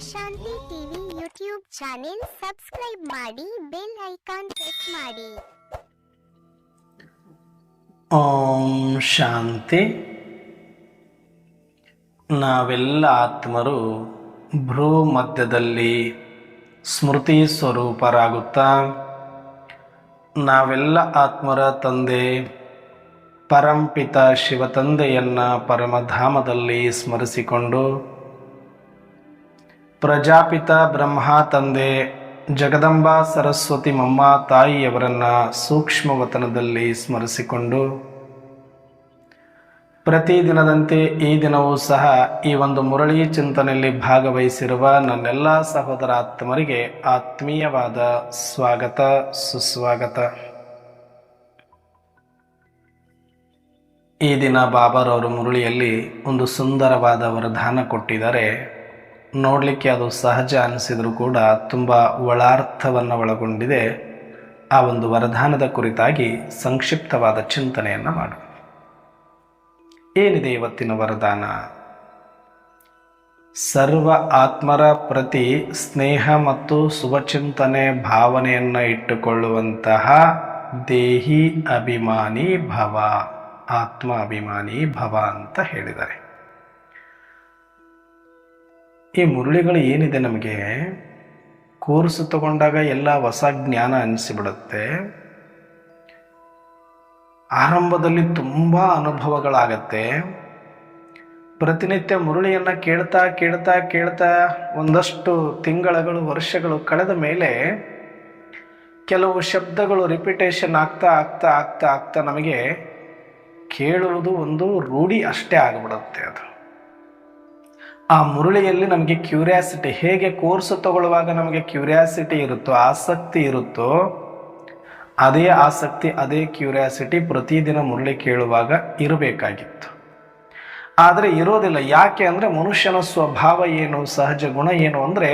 ಶಾಂತಿ TV YouTube channel subscribe ಮಾಡಿ, bell icon press ಮಾಡಿ. ಓಂ ಶಾಂತಿ. ನಾವೆಲ್ಲ ಆತ್ಮರು ಭ್ರೂ ಮಧ್ಯದಲ್ಲಿ ಸ್ಮೃತಿ ಸ್ವರೂಪರಾಗುತ್ತಾ ನಾವೆಲ್ಲ ಆತ್ಮರ ತಂದೆ ಪರಂಪಿತ ಶಿವತಂದೆಯನ್ನು ಪರಮಧಾಮದಲ್ಲಿ ಸ್ಮರಿಸಿಕೊಂಡು ಪ್ರಜಾಪಿತ ಬ್ರಹ್ಮ ತಂದೆ ಜಗದಂಬಾ ಸರಸ್ವತಿ ಮಮ್ಮ ತಾಯಿಯವರನ್ನು ಸೂಕ್ಷ್ಮವತನದಲ್ಲಿ ಸ್ಮರಿಸಿಕೊಂಡು ಪ್ರತಿದಿನದಂತೆ ಈ ದಿನವೂ ಸಹ ಈ ಒಂದು ಮುರಳಿ ಚಿಂತನೆಯಲ್ಲಿ ಭಾಗವಹಿಸಿರುವ ನನ್ನೆಲ್ಲ ಸಹೋದರ ಆತ್ಮರಿಗೆ ಆತ್ಮೀಯವಾದ ಸ್ವಾಗತ, ಸುಸ್ವಾಗತ. ಈ ದಿನ ಬಾಬಾರವರು ಮುರಳಿಯಲ್ಲಿ ಒಂದು ಸುಂದರವಾದ ವರದಾನ ಕೊಟ್ಟಿದ್ದಾರೆ. ನೋಡಲಿಕ್ಕೆ ಅದು ಸಹಜ ಅನಿಸಿದರೂ ಕೂಡ ತುಂಬ ಒಳಾರ್ಥವನ್ನು ಒಳಗೊಂಡಿದೆ. ಆ ಒಂದು ವರದಾನದ ಕುರಿತಾಗಿ ಸಂಕ್ಷಿಪ್ತವಾದ ಚಿಂತನೆಯನ್ನು ಮಾಡು. ಏನಿದೆ ಇವತ್ತಿನ ವರದಾನ? ಸರ್ವ ಆತ್ಮರ ಪ್ರತಿ ಸ್ನೇಹ ಮತ್ತು ಶುಭಚಿಂತನೆ ಭಾವನೆಯನ್ನು ಇಟ್ಟುಕೊಳ್ಳುವಂತಹ ದೇಹಿ ಅಭಿಮಾನಿ ಭವ, ಆತ್ಮ ಅಭಿಮಾನಿ ಭವ ಅಂತ ಹೇಳಿದ್ದಾರೆ. ಈ ಮುರಳಿಗಳು ಏನಿದೆ, ನಮಗೆ ಕೋರ್ಸ್ ತಗೊಂಡಾಗ ಎಲ್ಲ ಹೊಸ ಜ್ಞಾನ ಅನಿಸಿಬಿಡುತ್ತೆ. ಆರಂಭದಲ್ಲಿ ತುಂಬ ಅನುಭವಗಳಾಗತ್ತೆ. ಪ್ರತಿನಿತ್ಯ ಮುರಳಿಯನ್ನು ಕೇಳ್ತಾ ಕೇಳ್ತಾ ಕೇಳ್ತಾ ಒಂದಷ್ಟು ತಿಂಗಳು, ವರ್ಷಗಳು ಕಳೆದ ಮೇಲೆ ಕೆಲವು ಶಬ್ದಗಳು ರಿಪಿಟೇಷನ್ ಆಗ್ತಾ ಆಗ್ತಾ ಆಗ್ತಾ ಆಗ್ತಾ ನಮಗೆ ಕೇಳುವುದು ಒಂದು ರೂಢಿ ಅಷ್ಟೇ ಆಗಿಬಿಡುತ್ತೆ. ಅದು ಆ ಮುರಳಿಯಲ್ಲಿ ನಮಗೆ ಕ್ಯೂರಿಯಾಸಿಟಿ, ಹೇಗೆ ಕೋರ್ಸ್ ತಗೊಳ್ಳುವಾಗ ನಮಗೆ ಕ್ಯೂರಿಯಾಸಿಟಿ ಇರುತ್ತೋ, ಆಸಕ್ತಿ ಇರುತ್ತೋ, ಅದೇ ಆಸಕ್ತಿ, ಅದೇ ಕ್ಯೂರಿಯಾಸಿಟಿ ಪ್ರತಿದಿನ ಮುರಳಿ ಕೇಳುವಾಗ ಇರಬೇಕಾಗಿತ್ತು. ಆದರೆ ಇರೋದಿಲ್ಲ. ಯಾಕೆ ಅಂದರೆ ಮನುಷ್ಯನ ಸ್ವಭಾವ ಏನು, ಸಹಜ ಗುಣ ಏನು ಅಂದರೆ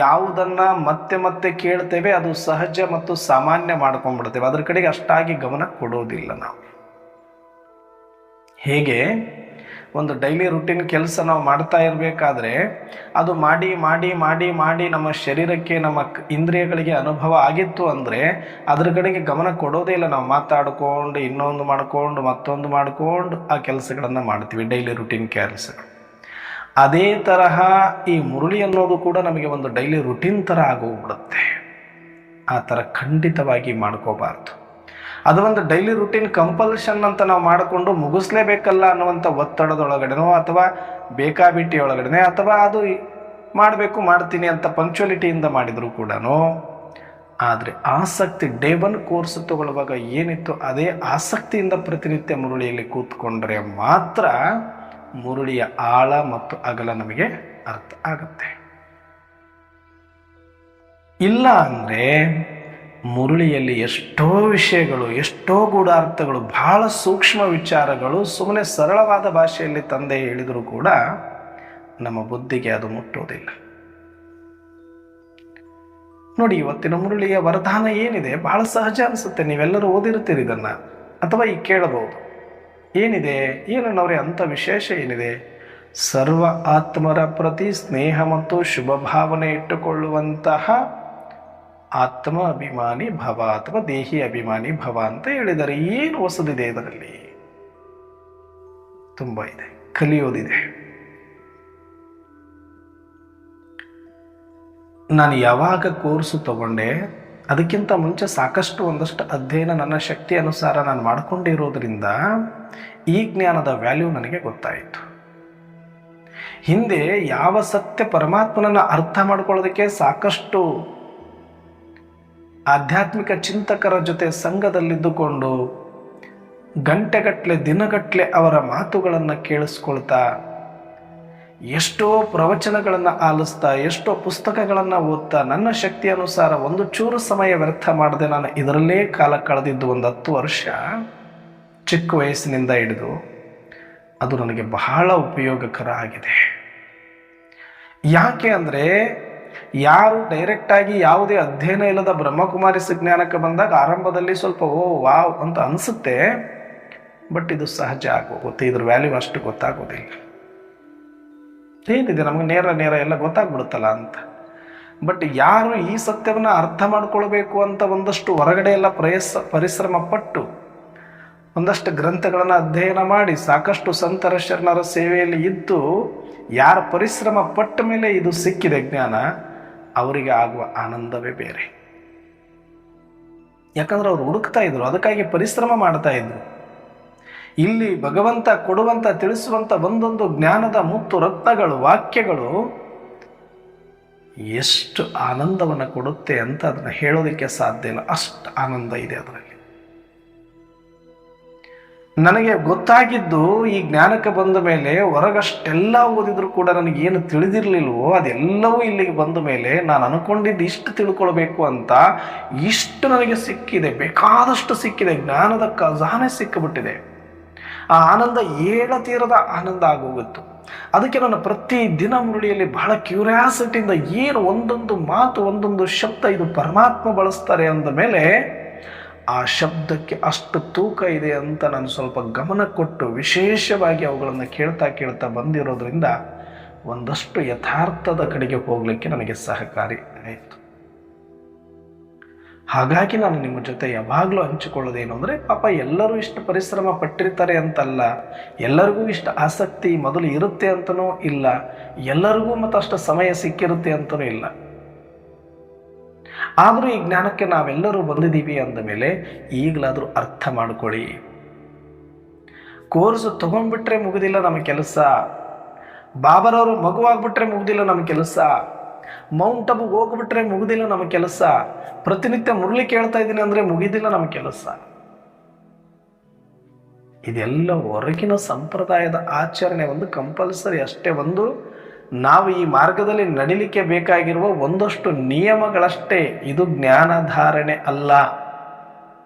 ಯಾವುದನ್ನು ಮತ್ತೆ ಮತ್ತೆ ಕೇಳ್ತೇವೆ ಅದು ಸಹಜ ಮತ್ತು ಸಾಮಾನ್ಯ ಮಾಡ್ಕೊಂಡ್ಬಿಡ್ತೇವೆ. ಅದ್ರ ಕಡೆಗೆ ಅಷ್ಟಾಗಿ ಗಮನ ಕೊಡೋದಿಲ್ಲ ನಾವು. ಹೇಗೆ ಒಂದು ಡೈಲಿ ರುಟೀನ್ ಕೆಲಸ ನಾವು ಮಾಡ್ತಾ ಇರಬೇಕಾದ್ರೆ ಅದು ಮಾಡಿ ಮಾಡಿ ಮಾಡಿ ಮಾಡಿ ನಮ್ಮ ಶರೀರಕ್ಕೆ, ನಮ್ಮ ಇಂದ್ರಿಯಗಳಿಗೆ ಅನುಭವ ಆಗಿತ್ತು ಅಂದರೆ ಅದ್ರ ಕಡೆಗೆ ಗಮನ ಕೊಡೋದೇ ಇಲ್ಲ. ನಾವು ಮಾತಾಡ್ಕೊಂಡು ಇನ್ನೊಂದು ಮಾಡಿಕೊಂಡು ಮತ್ತೊಂದು ಮಾಡಿಕೊಂಡು ಆ ಕೆಲಸಗಳನ್ನು ಮಾಡ್ತೀವಿ, ಡೈಲಿ ರುಟೀನ್ ಕೆಲಸಗಳು. ಅದೇ ತರಹ ಈ ಮುರಳಿ ಅನ್ನೋದು ಕೂಡ ನಮಗೆ ಒಂದು ಡೈಲಿ ರುಟೀನ್ ಥರ ಆಗೋಗ್ಬಿಡುತ್ತೆ. ಆ ಥರ ಖಂಡಿತವಾಗಿ ಮಾಡ್ಕೋಬಾರ್ದು. ಅದು ಒಂದು ಡೈಲಿ ರುಟೀನ್ ಕಂಪಲ್ಷನ್ ಅಂತ ನಾವು ಮಾಡಿಕೊಂಡು ಮುಗಿಸ್ಲೇಬೇಕಲ್ಲ ಅನ್ನುವಂಥ ಒತ್ತಡದೊಳಗಡೆನೋ ಅಥವಾ ಬೇಕಾಬಿಟ್ಟಿಯೊಳಗಡೆ ಅಥವಾ ಅದು ಮಾಡಬೇಕು ಮಾಡ್ತೀನಿ ಅಂತ ಪಂಕ್ಚುಯಾಲಿಟಿಯಿಂದ ಮಾಡಿದರೂ ಕೂಡ, ಆದರೆ ಆಸಕ್ತಿ, ಡೇ 1 ಕೋರ್ಸ್ ತಗೊಳ್ಳುವಾಗ ಏನಿತ್ತು ಅದೇ ಆಸಕ್ತಿಯಿಂದ ಪ್ರತಿನಿತ್ಯ ಮುರಳಿಯಲ್ಲಿ ಕೂತ್ಕೊಂಡ್ರೆ ಮಾತ್ರ ಮುರಳಿಯ ಆಳ ಮತ್ತು ಅಗಲ ನಮಗೆ ಅರ್ಥ ಆಗುತ್ತೆ. ಇಲ್ಲ ಅಂದರೆ ಮುರಳಿಯಲ್ಲಿ ಎಷ್ಟೋ ವಿಷಯಗಳು, ಎಷ್ಟೋ ಗೂಢಾರ್ಥಗಳು, ಬಹಳ ಸೂಕ್ಷ್ಮ ವಿಚಾರಗಳು ಸುಮ್ಮನೆ ಸರಳವಾದ ಭಾಷೆಯಲ್ಲಿ ತಂದೆ ಹೇಳಿದರೂ ಕೂಡ ನಮ್ಮ ಬುದ್ಧಿಗೆ ಅದು ಮುಟ್ಟೋದಿಲ್ಲ. ನೋಡಿ, ಇವತ್ತಿನ ಮುರಳಿಯ ವರದಾನ ಏನಿದೆ ಬಹಳ ಸಹಜ ಅನಿಸುತ್ತೆ. ನೀವೆಲ್ಲರೂ ಓದಿರ್ತೀರಿ ಇದನ್ನು ಅಥವಾ ಈಗ ಕೇಳಬಹುದು. ಏನಿದೆ, ಏನನ್ನವ್ರೆ ಅಂಥ ವಿಶೇಷ ಏನಿದೆ? ಸರ್ವ ಆತ್ಮರ ಪ್ರತಿ ಸ್ನೇಹ ಮತ್ತು ಶುಭ ಭಾವನೆ ಇಟ್ಟುಕೊಳ್ಳುವಂತಹ ಆತ್ಮ ಅಭಿಮಾನಿ ಭವ ಅಥವಾ ದೇಹಿ ಅಭಿಮಾನಿ ಭವ ಅಂತ ಹೇಳಿದ್ದಾರೆ. ಏನು ಹೊಸದಿದೆ ಇದರಲ್ಲಿ? ತುಂಬ ಇದೆ, ಕಲಿಯೋದಿದೆ. ನಾನು ಯಾವಾಗ ಕೋರ್ಸು ತಗೊಂಡೆ ಅದಕ್ಕಿಂತ ಮುಂಚೆ ಸಾಕಷ್ಟು ಒಂದಷ್ಟು ಅಧ್ಯಯನ ನನ್ನ ಶಕ್ತಿ ಅನುಸಾರ ನಾನು ಮಾಡಿಕೊಂಡಿರೋದ್ರಿಂದ ಈ ಜ್ಞಾನದ ವ್ಯಾಲ್ಯೂ ನನಗೆ ಗೊತ್ತಾಯಿತು. ಹಿಂದೆ ಯಾವ ಸತ್ಯ ಪರಮಾತ್ಮನನ್ನು ಅರ್ಥ ಮಾಡ್ಕೊಳ್ಳೋದಕ್ಕೆ ಸಾಕಷ್ಟು ಆಧ್ಯಾತ್ಮಿಕ ಚಿಂತಕರ ಜೊತೆ ಸಂಘದಲ್ಲಿದ್ದುಕೊಂಡು ಗಂಟೆಗಟ್ಟಲೆ, ದಿನಗಟ್ಟಲೆ ಅವರ ಮಾತುಗಳನ್ನು ಕೇಳಿಸ್ಕೊಳ್ತಾ, ಎಷ್ಟೋ ಪ್ರವಚನಗಳನ್ನು ಆಲಿಸ್ತಾ, ಎಷ್ಟೋ ಪುಸ್ತಕಗಳನ್ನು ಓದ್ತಾ, ನನ್ನ ಶಕ್ತಿ ಅನುಸಾರ ಒಂದು ಚೂರು ಸಮಯ ವ್ಯರ್ಥ ಮಾಡದೆ ನಾನು ಇದರಲ್ಲೇ ಕಾಲ ಕಳೆದಿದ್ದು ಒಂದು 10 ವರ್ಷ, ಚಿಕ್ಕ ವಯಸ್ಸಿನಿಂದ ಹಿಡಿದು. ಅದು ನನಗೆ ಬಹಳ ಉಪಯೋಗಕರ ಆಗಿದೆ. ಯಾಕೆ ಅಂದರೆ ಯಾರು ಡೈರೆಕ್ಟಾಗಿ ಯಾವುದೇ ಅಧ್ಯಯನ ಇಲ್ಲದ ಬ್ರಹ್ಮಕುಮಾರಿ ಸುಜ್ಞಾನಕ್ಕೆ ಬಂದಾಗ ಆರಂಭದಲ್ಲಿ ಸ್ವಲ್ಪ ವಾವ್ ಅಂತ ಅನಿಸುತ್ತೆ. ಬಟ್ ಇದು ಸಹಜ ಆಗೋಗುತ್ತೆ, ಇದ್ರ ವ್ಯಾಲ್ಯೂ ಅಷ್ಟು ಗೊತ್ತಾಗೋದಿಲ್ಲ. ಏನಿದೆ ನಮಗೆ ನೇರ ನೇರ ಎಲ್ಲ ಗೊತ್ತಾಗ್ಬಿಡುತ್ತಲ್ಲ ಅಂತ. ಬಟ್ ಯಾರು ಈ ಸತ್ಯವನ್ನು ಅರ್ಥ ಮಾಡ್ಕೊಳ್ಬೇಕು ಅಂತ ಒಂದಷ್ಟು ಹೊರಗಡೆ ಎಲ್ಲ ಪರಿಶ್ರಮ ಪಟ್ಟು ಒಂದಷ್ಟು ಗ್ರಂಥಗಳನ್ನು ಅಧ್ಯಯನ ಮಾಡಿ ಸಾಕಷ್ಟು ಸಂತರ ಶರಣರ ಸೇವೆಯಲ್ಲಿ ಇದ್ದು ಯಾರ ಪರಿಶ್ರಮ ಪಟ್ಟ ಮೇಲೆ ಇದು ಸಿಕ್ಕಿದೆ ಜ್ಞಾನ, ಅವರಿಗೆ ಆಗುವ ಆನಂದವೇ ಬೇರೆ. ಯಾಕಂದ್ರೆ ಅವ್ರು ಹುಡುಕ್ತಾ ಇದ್ರು, ಅದಕ್ಕಾಗಿ ಪರಿಶ್ರಮ ಮಾಡ್ತಾ ಇದ್ರು. ಇಲ್ಲಿ ಭಗವಂತ ಕೊಡುವಂತ ತಿಳಿಸುವಂತ ಒಂದೊಂದು ಜ್ಞಾನದ ಮುತ್ತು ರತ್ನಗಳು ವಾಕ್ಯಗಳು ಎಷ್ಟು ಆನಂದವನ್ನು ಕೊಡುತ್ತೆ ಅಂತ ಅದನ್ನು ಹೇಳೋದಕ್ಕೆ ಸಾಧ್ಯ ಇಲ್ಲ, ಅಷ್ಟು ಆನಂದ ಇದೆ ಅದರಲ್ಲಿ. ನನಗೆ ಗೊತ್ತಾಗಿದ್ದು ಈ ಜ್ಞಾನಕ್ಕೆ ಬಂದ ಮೇಲೆ ಹೊರಗಷ್ಟೆಲ್ಲ ಓದಿದ್ರು ಕೂಡ ನನಗೇನು ತಿಳಿದಿರ್ಲಿಲ್ವೋ ಅದೆಲ್ಲವೂ ಇಲ್ಲಿಗೆ ಬಂದ ಮೇಲೆ ನಾನು ಅನ್ಕೊಂಡಿದ್ದು ಇಷ್ಟು ತಿಳ್ಕೊಳ್ಬೇಕು ಅಂತ ಇಷ್ಟು ನನಗೆ ಸಿಕ್ಕಿದೆ, ಬೇಕಾದಷ್ಟು ಸಿಕ್ಕಿದೆ, ಜ್ಞಾನದ ಖಜಾನೆ ಸಿಕ್ಕಿಬಿಟ್ಟಿದೆ. ಆ ಆನಂದ ಏಳತೀರದ ಆನಂದ ಆಗೋಗಿತ್ತು. ಅದಕ್ಕೆ ನಾನು ಪ್ರತಿ ದಿನ ಮುರಳಿಯಲ್ಲಿ ಬಹಳ ಕ್ಯೂರಿಯಾಸಿಟಿಯಿಂದ ಏನು ಒಂದೊಂದು ಮಾತು ಒಂದೊಂದು ಶಬ್ದ ಇದು ಪರಮಾತ್ಮ ಬಳಸ್ತಾರೆ ಅಂದ ಮೇಲೆ ಆ ಶಬ್ದಕ್ಕೆ ಅಷ್ಟು ತೂಕ ಇದೆ ಅಂತ ನಾನು ಸ್ವಲ್ಪ ಗಮನ ಕೊಟ್ಟು ವಿಶೇಷವಾಗಿ ಅವುಗಳನ್ನು ಕೇಳ್ತಾ ಕೇಳ್ತಾ ಬಂದಿರೋದ್ರಿಂದ ಒಂದಷ್ಟು ಯಥಾರ್ಥದ ಕಡೆಗೆ ಹೋಗಲಿಕ್ಕೆ ನನಗೆ ಸಹಕಾರಿ ಆಯಿತು. ಹಾಗಾಗಿ ನಾನು ನಿಮ್ಮ ಜೊತೆ ಯಾವಾಗಲೂ ಹಂಚಿಕೊಳ್ಳೋದೇನು ಅಂದರೆ, ಪಾಪ ಎಲ್ಲರೂ ಇಷ್ಟು ಪರಿಶ್ರಮ ಪಟ್ಟಿರ್ತಾರೆ ಅಂತಲ್ಲ, ಎಲ್ಲರಿಗೂ ಇಷ್ಟು ಆಸಕ್ತಿ ಮೊದಲು ಇರುತ್ತೆ ಅಂತನೂ ಇಲ್ಲ, ಎಲ್ಲರಿಗೂ ಮತ್ತು ಅಷ್ಟು ಸಮಯ ಸಿಕ್ಕಿರುತ್ತೆ ಅಂತನೂ ಇಲ್ಲ. ಆದರೂ ಈ ಜ್ಞಾನಕ್ಕೆ ನಾವೆಲ್ಲರೂ ಬಂದಿದ್ದೀವಿ ಅಂದ ಮೇಲೆ ಈಗಲಾದರೂ ಅರ್ಥ ಮಾಡ್ಕೊಳ್ಳಿ. ಕೋರ್ಸ್ ತಗೊಂಡ್ಬಿಟ್ರೆ ಮುಗಿದಿಲ್ಲ ನಮ್ಮ ಕೆಲಸ, ಬಾಬರವರು ಮಗುವಾಗ್ಬಿಟ್ರೆ ಮುಗಿದಿಲ್ಲ ನಮ್ಮ ಕೆಲಸ, ಮೌಂಟ್ ಅಬುಗೆ ಹೋಗ್ಬಿಟ್ರೆ ಮುಗಿದಿಲ್ಲ ನಮ್ಮ ಕೆಲಸ, ಪ್ರತಿನಿತ್ಯ ಮುರಳಿ ಕೇಳ್ತಾ ಇದ್ದೀನಿ ಅಂದರೆ ಮುಗಿದಿಲ್ಲ ನಮ್ಮ ಕೆಲಸ. ಇದೆಲ್ಲ ಹೊರಗಿನ ಸಂಪ್ರದಾಯದ ಆಚರಣೆ, ಒಂದು ಕಂಪಲ್ಸರಿ ಅಷ್ಟೇ. ಒಂದು ನಾವು ಈ ಮಾರ್ಗದಲ್ಲಿ ನಡಿಲಿಕ್ಕೆ ಬೇಕಾಗಿರುವ ಒಂದಷ್ಟು ನಿಯಮಗಳಷ್ಟೇ. ಇದು ಜ್ಞಾನಧಾರಣೆ ಅಲ್ಲ,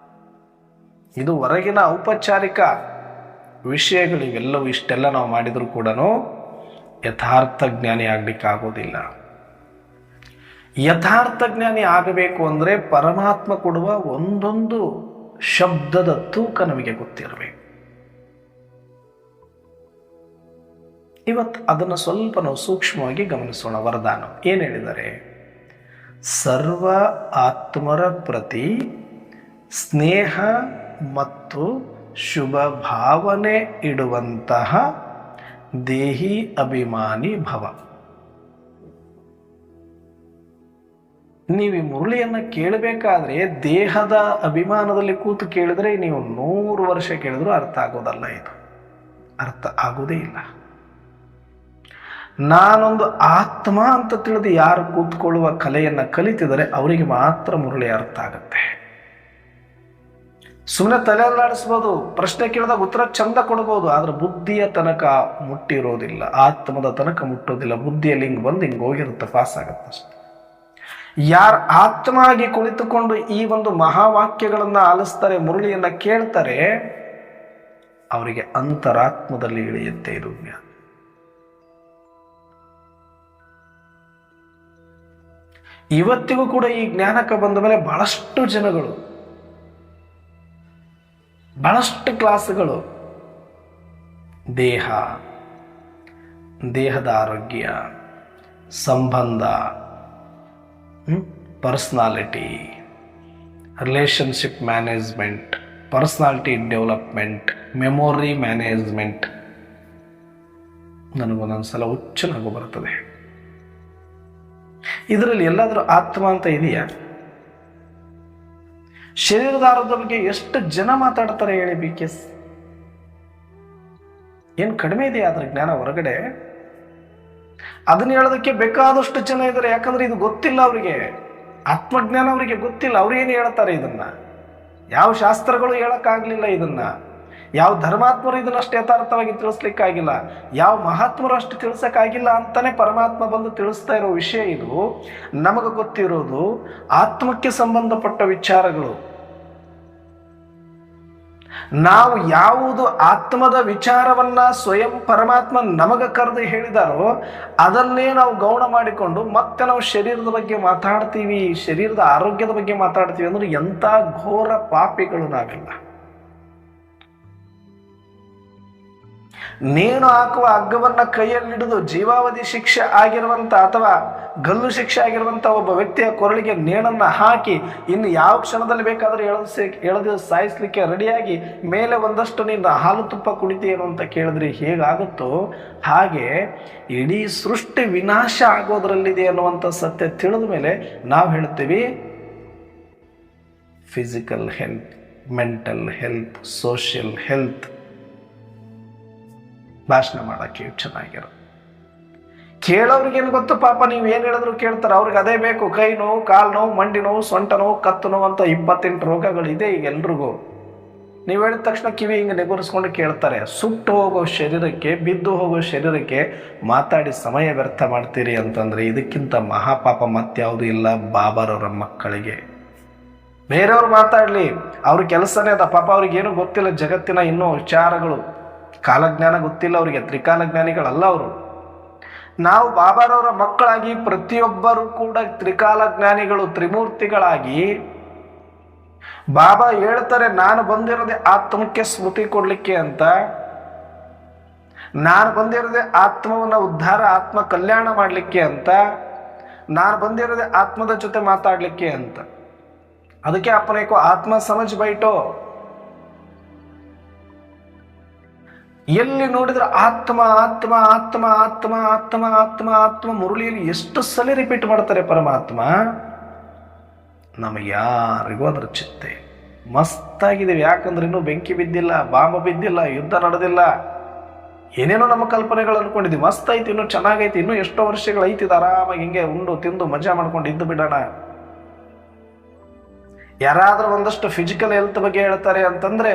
ಇದು ಹೊರಗಿನ ಔಪಚಾರಿಕ ವಿಷಯಗಳು. ಇವೆಲ್ಲವೂ ಇಷ್ಟೆಲ್ಲ ನಾವು ಮಾಡಿದರೂ ಕೂಡ ಯಥಾರ್ಥ ಜ್ಞಾನಿ ಆಗ್ಲಿಕ್ಕಾಗೋದಿಲ್ಲ. ಯಥಾರ್ಥ ಜ್ಞಾನಿ ಆಗಬೇಕು ಅಂದರೆ ಪರಮಾತ್ಮ ಕೊಡುವ ಒಂದೊಂದು ಶಬ್ದದ ತೂಕ ನಮಗೆ ಗೊತ್ತಿರಬೇಕು. ಇವತ್ತು ಅದನ್ನು ಸ್ವಲ್ಪ ನಾವು ಸೂಕ್ಷ್ಮವಾಗಿ ಗಮನಿಸೋಣ. ವರದಾನ ಏನು ಹೇಳಿದ್ದಾರೆ? ಸರ್ವ ಆತ್ಮರ ಪ್ರತಿ ಸ್ನೇಹ ಮತ್ತು ಶುಭ ಭಾವನೆ ಇಡುವಂತಹ ದೇಹಿ ಅಭಿಮಾನಿ ಭವ. ನೀವು ಈ ಮುರಳಿಯನ್ನು ಕೇಳಬೇಕಾದ್ರೆ ದೇಹದ ಅಭಿಮಾನದಲ್ಲಿ ಕೂತು ಕೇಳಿದ್ರೆ ನೀವು 100 ವರ್ಷ ಕೇಳಿದ್ರೂ ಅರ್ಥ ಆಗೋದಲ್ಲ, ಇದು ಅರ್ಥ ಆಗೋದೇ ಇಲ್ಲ. ನಾನೊಂದು ಆತ್ಮ ಅಂತ ತಿಳಿದು ಯಾರು ಕೂತ್ಕೊಳ್ಳುವ ಕಲೆಯನ್ನು ಕಲಿತಿದರೆ ಅವರಿಗೆ ಮಾತ್ರ ಮುರಳಿ ಅರ್ಥ ಆಗುತ್ತೆ. ಸುಮ್ಮನೆ ತಲೆಯಲ್ಲಾಡಿಸ್ಬೋದು, ಪ್ರಶ್ನೆ ಕೇಳಿದಾಗ ಉತ್ತರ ಚಂದ ಕೊಡ್ಬೋದು, ಆದ್ರೆ ಬುದ್ಧಿಯ ತನಕ ಮುಟ್ಟಿರೋದಿಲ್ಲ, ಆತ್ಮದ ತನಕ ಮುಟ್ಟೋದಿಲ್ಲ. ಬುದ್ಧಿಯಲ್ಲಿ ಹಿಂಗೆ ಬಂದು ಹಿಂಗೆ ಹೋಗಿರುತ್ತೆ, ಪಾಸ್ ಆಗುತ್ತೆ ಅಷ್ಟೆ. ಯಾರು ಆತ್ಮ ಆಗಿ ಕುಳಿತುಕೊಂಡು ಈ ಒಂದು ಮಹಾವಾಕ್ಯಗಳನ್ನು ಆಲಿಸ್ತಾರೆ, ಮುರಳಿಯನ್ನು ಕೇಳ್ತಾರೆ, ಅವರಿಗೆ ಅಂತರಾತ್ಮದಲ್ಲಿ ಇಳಿಯುತ್ತೆ ಇದು ಜ್ಞಾನ. ಇವತ್ತಿಗೂ ಕೂಡ ಈ ಜ್ಞಾನಕ್ಕೆ ಬಂದ ಮೇಲೆ ಬಹಳಷ್ಟು ಜನಗಳು, ಬಹಳಷ್ಟು ಕ್ಲಾಸ್ಗಳು ದೇಹದ ಆರೋಗ್ಯ, ಸಂಬಂಧ, personality, relationship management, personality development, memory management. ನನಗೊಂದೊಂದ್ಸಲ ಹುಚ್ಚು ನಗು ಬರ್ತದೆ. ಇದರಲ್ಲಿ ಎಲ್ಲಾದರೂ ಆತ್ಮ ಅಂತ ಇದೆಯಾ? ಶರೀರದ ಆರೋಗ್ಯದ ಬಗ್ಗೆ ಎಷ್ಟು ಜನ ಮಾತಾಡ್ತಾರೆ ಹೇಳಿ? BKS ಏನು ಕಡಿಮೆ ಇದೆಯಾ ಅದ್ರ ಜ್ಞಾನ ಹೊರಗಡೆ? ಅದನ್ನ ಹೇಳೋದಕ್ಕೆ ಬೇಕಾದಷ್ಟು ಜನ ಇದ್ದಾರೆ. ಯಾಕಂದ್ರೆ ಇದು ಗೊತ್ತಿಲ್ಲ ಅವರಿಗೆ, ಆತ್ಮಜ್ಞಾನ ಅವರಿಗೆ ಗೊತ್ತಿಲ್ಲ. ಅವ್ರೇನು ಹೇಳ್ತಾರೆ ಇದನ್ನ? ಯಾವ ಶಾಸ್ತ್ರಗಳು ಹೇಳಕ್ಕಾಗ್ಲಿಲ್ಲ ಇದನ್ನ, ಯಾವ ಧರ್ಮಾತ್ಮರು ಇದನ್ನ ಅಷ್ಟು ಯಥಾರ್ಥವಾಗಿ ತಿಳಿಸ್ಲಿಕ್ಕಾಗಿಲ್ಲ, ಯಾವ ಮಹಾತ್ಮರು ಅಷ್ಟು ತಿಳಿಸಕ್ಕಾಗಿಲ್ಲ ಅಂತಾನೆ ಪರಮಾತ್ಮ ಬಂದು ತಿಳಿಸ್ತಾ ಇರೋ ವಿಷಯ ಇದು. ನಮಗೆ ಗೊತ್ತಿರೋದು ಆತ್ಮಕ್ಕೆ ಸಂಬಂಧಪಟ್ಟ ವಿಚಾರಗಳು. ನಾವು ಯಾವುದು ಆತ್ಮದ ವಿಚಾರವನ್ನ ಸ್ವಯಂ ಪರಮಾತ್ಮ ನಮಗ ಕರೆದು ಹೇಳಿದಾರೋ ಅದನ್ನೇ ನಾವು ಗೌಣ ಮಾಡಿಕೊಂಡು ಮತ್ತೆ ನಾವು ಶರೀರದ ಬಗ್ಗೆ ಮಾತಾಡ್ತೀವಿ, ಶರೀರದ ಆರೋಗ್ಯದ ಬಗ್ಗೆ ಮಾತಾಡ್ತೀವಿ ಅಂದ್ರೆ ಎಂಥ ಘೋರ ಪಾಪಿಗಳು ನಾವೆಲ್ಲ. ನೇಣು ಹಾಕುವ ಹಗ್ಗವನ್ನ ಕೈಯಲ್ಲಿಡಿದು ಜೀವಾವಧಿ ಶಿಕ್ಷೆ ಆಗಿರುವಂತ ಅಥವಾ ಗಲ್ಲು ಶಿಕ್ಷೆ ಆಗಿರುವಂತ ಒಬ್ಬ ವ್ಯಕ್ತಿಯ ಕೊರಳಿಗೆ ನೇಣನ್ನ ಹಾಕಿ ಇನ್ನು ಯಾವ ಕ್ಷಣದಲ್ಲಿ ಬೇಕಾದ್ರೆ ಎಳೆದು ಸಾಯಿಸ್ಲಿಕ್ಕೆ ರೆಡಿಯಾಗಿ ಮೇಲೆ ಒಂದಷ್ಟು ನೀನು ಹಾಲು ತುಪ್ಪ ಕುಡಿತೀಯೇನು ಅಂತ ಕೇಳಿದ್ರೆ ಹೇಗಾಗುತ್ತೋ ಹಾಗೆ ಇಡೀ ಸೃಷ್ಟಿ ವಿನಾಶ ಆಗೋದ್ರಲ್ಲಿದೆ ಅನ್ನುವಂಥ ಸತ್ಯ ತಿಳಿದ ಮೇಲೆ ನಾವು ಹೇಳ್ತೀವಿ physical health, mental health, social health ಭಾಷಣ ಮಾಡೋಕ್ಕೆ ಚೆನ್ನಾಗಿರೋ. ಕೇಳೋರಿಗೇನು ಗೊತ್ತು ಪಾಪ, ನೀವು ಏನು ಹೇಳಿದ್ರು ಕೇಳ್ತಾರೆ, ಅವ್ರಿಗೆ ಅದೇ ಬೇಕು. ಕೈ ನೋವು, ಕಾಲು ನೋವು, ಮಂಡಿ ನೋವು, ಸೊಂಟ ನೋವು, ಕತ್ತು ನೋವು ಅಂತ 28 ರೋಗಗಳಿದೆ ಈಗ ಎಲ್ರಿಗೂ. ನೀವು ಹೇಳಿದ ತಕ್ಷಣ ಕಿವಿ ಹಿಂಗೆ ನೆಗುರಿಸ್ಕೊಂಡು ಕೇಳ್ತಾರೆ. ಸುಟ್ಟು ಹೋಗೋ ಶರೀರಕ್ಕೆ, ಬಿದ್ದು ಹೋಗೋ ಶರೀರಕ್ಕೆ ಮಾತಾಡಿ ಸಮಯ ವ್ಯರ್ಥ ಮಾಡ್ತೀರಿ ಅಂತಂದರೆ ಇದಕ್ಕಿಂತ ಮಹಾಪಾಪ ಮತ್ಯಾವುದು ಇಲ್ಲ ಬಾಬಾರವರ ಮಕ್ಕಳಿಗೆ. ಬೇರೆಯವ್ರು ಮಾತಾಡಲಿ, ಅವ್ರ ಕೆಲಸನೇ ಅದ. ಪಾಪ ಅವ್ರಿಗೇನು ಗೊತ್ತಿಲ್ಲ ಜಗತ್ತಿನ ಇನ್ನೂ ವಿಚಾರಗಳು, ಕಾಲಜ್ಞಾನ ಗೊತ್ತಿಲ್ಲ ಅವರಿಗೆ, ತ್ರಿಕಾಲಜ್ಞಾನಿಗಳಲ್ಲ ಅವರು. ನಾವು ಬಾಬಾರವರ ಮಕ್ಕಳಾಗಿ ಪ್ರತಿಯೊಬ್ಬರು ಕೂಡ ತ್ರಿಕಾಲಜ್ಞಾನಿಗಳು, ತ್ರಿಮೂರ್ತಿಗಳಾಗಿ ಬಾಬಾ ಹೇಳ್ತಾರೆ, ನಾನು ಬಂದಿರೋದೆ ಆತ್ಮಕ್ಕೆ ಸ್ಮೃತಿ ಕೊಡ್ಲಿಕ್ಕೆ ಅಂತ, ನಾನು ಬಂದಿರೋದೆ ಆತ್ಮವನ್ನ ಉದ್ಧಾರ, ಆತ್ಮ ಕಲ್ಯಾಣ ಮಾಡಲಿಕ್ಕೆ ಅಂತ, ನಾನು ಬಂದಿರೋದೆ ಆತ್ಮದ ಜೊತೆ ಮಾತಾಡ್ಲಿಕ್ಕೆ ಅಂತ. ಅದಕ್ಕೆ ಅಪ್ಪನೇಕೋ ಆತ್ಮ ಸಮಜ್ ಬೈಟೋ. ಎಲ್ಲಿ ನೋಡಿದ್ರೆ ಆತ್ಮ ಆತ್ಮ ಆತ್ಮ ಆತ್ಮ ಆತ್ಮ ಆತ್ಮ ಆತ್ಮ ಮುರುಳಿಯಲ್ಲಿ ಎಷ್ಟು ಸಲ ರಿಪೀಟ್ ಮಾಡ್ತಾರೆ ಪರಮಾತ್ಮ. ನಮಗೆ ಯಾರಿಗೂ ಅದರ ಚಿತ್ತೆ ಮಸ್ತಾಗಿದ್ದೀವಿ. ಯಾಕಂದ್ರೆ ಇನ್ನೂ ಬೆಂಕಿ ಬಿದ್ದಿಲ್ಲ, ಬಾಂಬ ಬಿದ್ದಿಲ್ಲ, ಯುದ್ಧ ನಡೆದಿಲ್ಲ, ಏನೇನೋ ನಮ್ಮ ಕಲ್ಪನೆಗಳು ಅನ್ಕೊಂಡಿದ್ವಿ. ಮಸ್ತ್ ಐತಿ, ಇನ್ನೂ ಚೆನ್ನಾಗೈತಿ, ಇನ್ನೂ ಎಷ್ಟೋ ವರ್ಷಗಳು ಐತಿದ ಆರಾಮಾಗಿ ಹಿಂಗೆ ಉಂಡು ತಿಂದು ಮಜಾ ಮಾಡ್ಕೊಂಡು ಇದ್ದು ಬಿಡೋಣ. ಯಾರಾದ್ರೂ ಒಂದಷ್ಟು ಫಿಸಿಕಲ್ ಹೆಲ್ತ್ ಬಗ್ಗೆ ಹೇಳ್ತಾರೆ ಅಂತಂದ್ರೆ,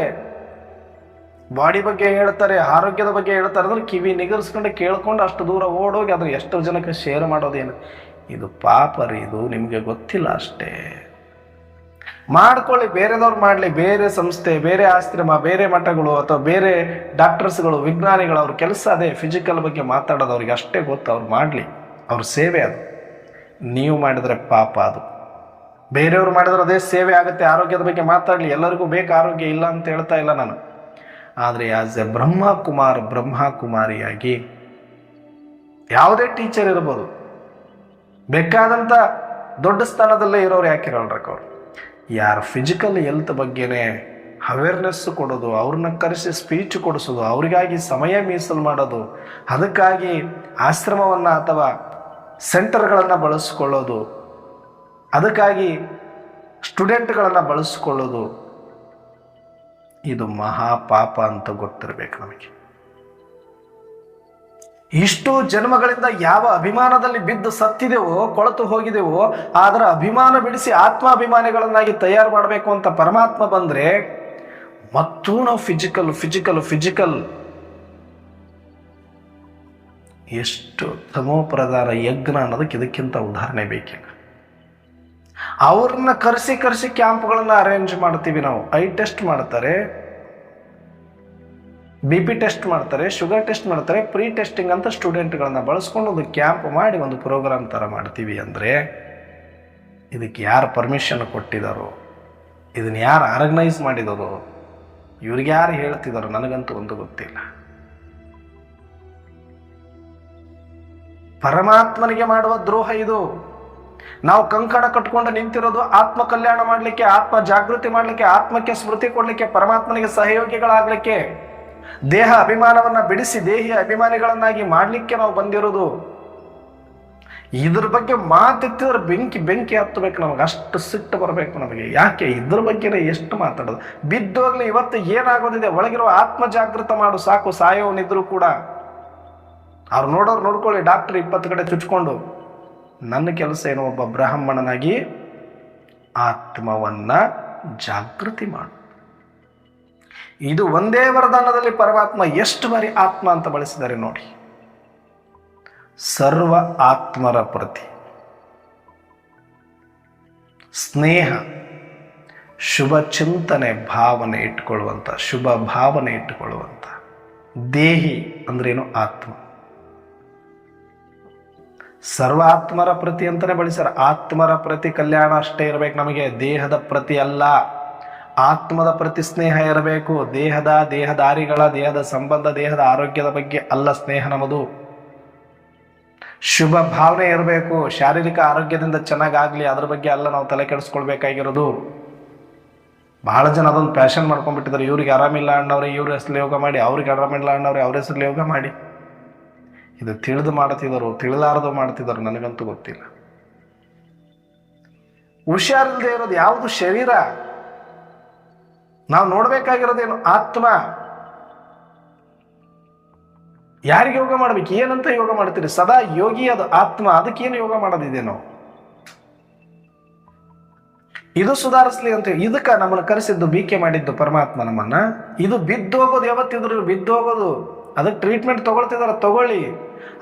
ಬಾಡಿ ಬಗ್ಗೆ ಹೇಳ್ತಾರೆ, ಆರೋಗ್ಯದ ಬಗ್ಗೆ ಹೇಳ್ತಾರೆ ಅಂದ್ರೆ ಕಿವಿ ನಿಗರ್ಸ್ಕೊಂಡು ಕೇಳ್ಕೊಂಡು ಅಷ್ಟು ದೂರ ಓಡೋಗಿ ಅದ್ರ ಎಷ್ಟು ಜನಕ್ಕೆ ಶೇರ್ ಮಾಡೋದೇನು. ಇದು ಪಾಪ ರೀ, ಇದು ನಿಮಗೆ ಗೊತ್ತಿಲ್ಲ ಅಷ್ಟೇ. ಮಾಡ್ಕೊಳ್ಳಿ, ಬೇರೆದವ್ರು ಮಾಡಲಿ, ಬೇರೆ ಸಂಸ್ಥೆ, ಬೇರೆ ಆಶ್ರಮ, ಬೇರೆ ಮಠಗಳು ಅಥವಾ ಬೇರೆ ಡಾಕ್ಟರ್ಸ್ಗಳು, ವಿಜ್ಞಾನಿಗಳು, ಅವ್ರ ಕೆಲಸ ಅದೇ ಫಿಸಿಕಲ್ ಬಗ್ಗೆ ಮಾತಾಡೋದು, ಅವ್ರಿಗೆ ಅಷ್ಟೇ ಗೊತ್ತು. ಅವ್ರು ಮಾಡಲಿ, ಅವ್ರ ಸೇವೆ ಅದು. ನೀವು ಮಾಡಿದ್ರೆ ಪಾಪ ಅದು. ಬೇರೆಯವ್ರು ಮಾಡಿದ್ರೆ ಅದೇ ಸೇವೆ ಆಗುತ್ತೆ. ಆರೋಗ್ಯದ ಬಗ್ಗೆ ಮಾತಾಡಲಿ, ಎಲ್ಲರಿಗೂ ಬೇಕು ಆರೋಗ್ಯ, ಇಲ್ಲ ಅಂತ ಹೇಳ್ತಾ ಇಲ್ಲ ನಾನು. ಆದರೆ ಆಸ್ ಎ ಬ್ರಹ್ಮಕುಮಾರಿಯಾಗಿ ಯಾವುದೇ ಟೀಚರ್ ಇರ್ಬೋದು, ಬೇಕಾದಂಥ ದೊಡ್ಡ ಸ್ಥಾನದಲ್ಲೇ ಇರೋರು ಯಾಕಿರಲ್ರಕ್ಕ ಅವ್ರು. ಯಾರು ಫಿಸಿಕಲ್ ಹೆಲ್ತ್ ಬಗ್ಗೆನೇ ಅವೇರ್ನೆಸ್ ಕೊಡೋದು, ಅವ್ರನ್ನ ಕರೆಸಿ ಸ್ಪೀಚ್ ಕೊಡಿಸೋದು, ಅವರಿಗಾಗಿ ಸಮಯ ಮೀಸಲು ಮಾಡೋದು, ಅದಕ್ಕಾಗಿ ಆಶ್ರಮವನ್ನು ಅಥವಾ ಸೆಂಟರ್ಗಳನ್ನು ಬಳಸ್ಕೊಳ್ಳೋದು, ಅದಕ್ಕಾಗಿ ಸ್ಟೂಡೆಂಟ್ಗಳನ್ನು ಬಳಸ್ಕೊಳ್ಳೋದು, ಇದು ಮಹಾಪಾಪ ಅಂತ ಗೊತ್ತಿರಬೇಕು ನಮಗೆ. ಇಷ್ಟು ಜನ್ಮಗಳಿಂದ ಯಾವ ಅಭಿಮಾನದಲ್ಲಿ ಬಿದ್ದು ಸತ್ತಿದೆವೋ, ಕೊಳತು ಹೋಗಿದೆವೋ, ಅದರ ಅಭಿಮಾನ ಬಿಡಿಸಿ ಆತ್ಮಾಭಿಮಾನಿಗಳನ್ನಾಗಿ ತಯಾರು ಮಾಡಬೇಕು ಅಂತ ಪರಮಾತ್ಮ ಬಂದರೆ ಮತ್ತೂ ನಾವು ಫಿಸಿಕಲ್ ಫಿಸಿಕಲ್ ಫಿಸಿಕಲ್ ಎಷ್ಟು ತಮೋಪ್ರಧಾನ ಯಜ್ಞ ಅನ್ನೋದಕ್ಕೆ ಇದಕ್ಕಿಂತ ಉದಾಹರಣೆ ಬೇಕಿಲ್ಲ. ಅವ್ರನ್ನ ಕರೆಸಿ ಕ್ಯಾಂಪ್ಗಳನ್ನು ಅರೇಂಜ್ ಮಾಡ್ತೀವಿ ನಾವು. ಐ ಟೆಸ್ಟ್ ಮಾಡ್ತಾರೆ, BP ಟೆಸ್ಟ್ ಮಾಡ್ತಾರೆ, ಶುಗರ್ ಟೆಸ್ಟ್ ಮಾಡ್ತಾರೆ, ಪ್ರೀ ಟೆಸ್ಟಿಂಗ್ ಅಂತ ಸ್ಟೂಡೆಂಟ್ಗಳನ್ನ ಬಳಸ್ಕೊಂಡು ಒಂದು ಕ್ಯಾಂಪ್ ಮಾಡಿ ಒಂದು ಪ್ರೋಗ್ರಾಮ್ ಥರ ಮಾಡ್ತೀವಿ ಅಂದರೆ ಇದಕ್ಕೆ ಯಾರು ಪರ್ಮಿಷನ್ ಕೊಟ್ಟಿದ್ದಾರೋ, ಇದನ್ನು ಯಾರು ಆರ್ಗನೈಸ್ ಮಾಡಿದಾರೋ, ಇವ್ರಿಗೆ ಯಾರು ಹೇಳ್ತಿದ್ದಾರೋ ನನಗಂತೂ ಒಂದು ಗೊತ್ತಿಲ್ಲ. ಪರಮಾತ್ಮನಿಗೆ ಮಾಡುವ ದ್ರೋಹ ಇದು. ನಾವು ಕಂಕಣ ಕಟ್ಕೊಂಡು ನಿಂತಿರೋದು ಆತ್ಮ ಕಲ್ಯಾಣ ಮಾಡಲಿಕ್ಕೆ, ಆತ್ಮ ಜಾಗೃತಿ ಮಾಡಲಿಕ್ಕೆ, ಆತ್ಮಕ್ಕೆ ಸ್ಮೃತಿ ಕೊಡಲಿಕ್ಕೆ, ಪರಮಾತ್ಮನಿಗೆ ಸಹಯೋಗಿಗಳಾಗಲಿಕ್ಕೆ, ದೇಹ ಅಭಿಮಾನವನ್ನ ಬಿಡಿಸಿ ದೇಹಿಯ ಅಭಿಮಾನಿಗಳನ್ನಾಗಿ ಮಾಡಲಿಕ್ಕೆ ನಾವು ಬಂದಿರೋದು. ಇದ್ರ ಬಗ್ಗೆ ಮಾತೆತ್ತಿದ್ರೆ ಬೆಂಕಿ ಹತ್ತಬೇಕು ನಮಗೆ, ಅಷ್ಟು ಸಿಟ್ಟು ಬರಬೇಕು ನಮಗೆ. ಯಾಕೆ ಇದ್ರ ಬಗ್ಗೆನೇ ಎಷ್ಟು ಮಾತಾಡೋದು. ಬಿದ್ದೋಗ್ಲಿ, ಇವತ್ತು ಏನಾಗೋದಿದೆ ಒಳಗಿರುವ ಆತ್ಮ ಜಾಗೃತ ಮಾಡು ಸಾಕು. ಸಾಯೋನಿದ್ರು ಕೂಡ ಅವ್ರು ನೋಡೋರು ನೋಡ್ಕೊಳ್ಳಿ, ಡಾಕ್ಟರ್ 20 ಕಡೆ ಚುಚ್ಕೊಂಡು. ನನ್ನ ಕೆಲಸ ಏನು, ಒಬ್ಬ ಬ್ರಾಹ್ಮಣನಾಗಿ ಆತ್ಮವನ್ನ ಜಾಗೃತಿ ಮಾಡು. ಇದು ಒಂದೇ ವರದಾನದಲ್ಲಿ ಪರಮಾತ್ಮ ಎಷ್ಟು ಬಾರಿ ಆತ್ಮ ಅಂತ ಬಳಸಿದ್ದಾರೆ ನೋಡಿ. ಸರ್ವ ಆತ್ಮರ ಪ್ರತಿ ಸ್ನೇಹ, ಶುಭ ಚಿಂತನೆ, ಭಾವನೆ ಇಟ್ಕೊಳ್ಳುವಂಥ, ಶುಭ ಭಾವನೆ ಇಟ್ಟುಕೊಳ್ಳುವಂಥ ದೇಹಿ ಅಂದ್ರೇನು ಆತ್ಮ. ಸರ್ವ ಆತ್ಮರ ಪ್ರತಿ ಅಂತಾನೆ ಬಳಸ್ಯಾರ. ಆತ್ಮರ ಪ್ರತಿ ಕಲ್ಯಾಣ ಅಷ್ಟೇ ಇರಬೇಕು ನಮಗೆ, ದೇಹದ ಪ್ರತಿ ಅಲ್ಲ. ಆತ್ಮದ ಪ್ರತಿ ಸ್ನೇಹ ಇರಬೇಕು. ದೇಹದಾರಿಗಳ ದೇಹದ ಸಂಬಂಧ, ದೇಹದ ಆರೋಗ್ಯದ ಬಗ್ಗೆ ಅಲ್ಲ ಸ್ನೇಹ ನಮ್ಮದು. ಶುಭ ಭಾವನೆ ಇರಬೇಕು. ಶಾರೀರಿಕ ಆರೋಗ್ಯದಿಂದ ಚೆನ್ನಾಗಾಗ್ಲಿ ಅದ್ರ ಬಗ್ಗೆ ಅಲ್ಲ ನಾವು ತಲೆ ಕೆಡಿಸ್ಕೊಳ್ಬೇಕಾಗಿರೋದು. ಬಹಳ ಜನ ಅದೊಂದು ಪ್ಯಾಷನ್ ಮಾಡ್ಕೊಂಡ್ಬಿಟ್ಟಿದ್ದಾರೆ. ಇವ್ರಿಗೆ ಆರಾಮಿಲ್ಲ ಅಣ್ಣವ್ರೆ ಇವ್ರ ಹೆಸರು ಯೋಗ ಮಾಡಿ, ಅವ್ರಿಗೆ ಆರಾಮಿಲ್ಲ ಅಣ್ಣವ್ರೆ ಅವ್ರ ಹೆಸರು ಯೋಗ ಮಾಡಿ. ಇದು ತಿಳಿದು ಮಾಡ್ತಿದ್ರು, ತಿಳಿಲಾರದು ಮಾಡ್ತಿದ್ರು, ನನಗಂತೂ ಗೊತ್ತಿಲ್ಲ. ಹುಷಾರಿಲ್ಲದೆ ಇರೋದು ಯಾವುದು? ಶರೀರ. ನಾವು ನೋಡ್ಬೇಕಾಗಿರೋದೇನು? ಆತ್ಮ. ಯಾರಿಗೆ ಯೋಗ ಮಾಡ್ಬೇಕು? ಏನಂತ ಯೋಗ ಮಾಡ್ತೀರಿ? ಸದಾ ಯೋಗಿ ಅದು ಆತ್ಮ. ಅದಕ್ಕೇನು ಯೋಗ ಮಾಡೋದಿದೇನೋ? ಇದು ಸುಧಾರಿಸ್ಲಿ ಅಂತ ಇದಕ್ಕ ನಮ್ಮನ್ನು ಕರೆಸಿದ್ದು, ಬೀಕೆ ಮಾಡಿದ್ದು ಪರಮಾತ್ಮ ನಮ್ಮನ್ನ. ಇದು ಬಿದ್ದೋಗೋದು ಯಾವತ್ತಿದ್ರು ಬಿದ್ದೋಗೋದು. ಅದಕ್ಕೆ ಟ್ರೀಟ್ಮೆಂಟ್ ತಗೊಳ್ತಿದಾರ, ತಗೊಳ್ಳಿ.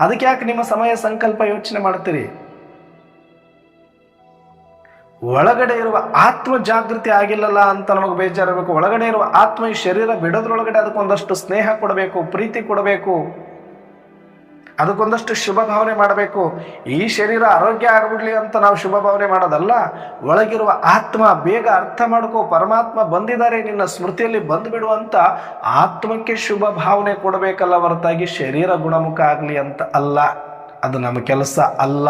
ಅದಕ್ಕೆ ಯಾಕೆ ನಿಮ್ಮ ಸಮಯ ಸಂಕಲ್ಪ ಯೋಚನೆ ಮಾಡ್ತೀರಿ? ಒಳಗಡೆ ಇರುವ ಆತ್ಮ ಜಾಗೃತಿ ಆಗಿಲ್ಲಲ್ಲ ಅಂತ ನಮಗೆ ಬೇಜಾರಬೇಕು. ಒಳಗಡೆ ಇರುವ ಆತ್ಮ ಈ ಶರೀರ ಬಿಡೋದ್ರೊಳಗಡೆ ಅದಕ್ಕೊಂದಷ್ಟು ಸ್ನೇಹ ಕೊಡಬೇಕು, ಪ್ರೀತಿ ಕೊಡಬೇಕು, ಅದಕ್ಕೊಂದಷ್ಟು ಶುಭ ಭಾವನೆ ಮಾಡಬೇಕು. ಈ ಶರೀರ ಆರೋಗ್ಯ ಆಗ್ಬಿಡ್ಲಿ ಅಂತ ನಾವು ಶುಭ ಭಾವನೆ ಮಾಡೋದಲ್ಲ. ಒಳಗಿರುವ ಆತ್ಮ ಬೇಗ ಅರ್ಥ ಮಾಡ್ಕೋ, ಪರಮಾತ್ಮ ಬಂದಿದ್ದಾರೆ, ನಿನ್ನ ಸ್ಮೃತಿಯಲ್ಲಿ ಬಂದು ಬಿಡುವಂತ ಆತ್ಮಕ್ಕೆ ಶುಭ ಭಾವನೆ ಕೊಡಬೇಕಲ್ಲ, ಹೊರತಾಗಿ ಶರೀರ ಗುಣಮುಖ ಆಗ್ಲಿ ಅಂತ ಅಲ್ಲ. ಅದು ನಮ್ಮ ಕೆಲಸ ಅಲ್ಲ.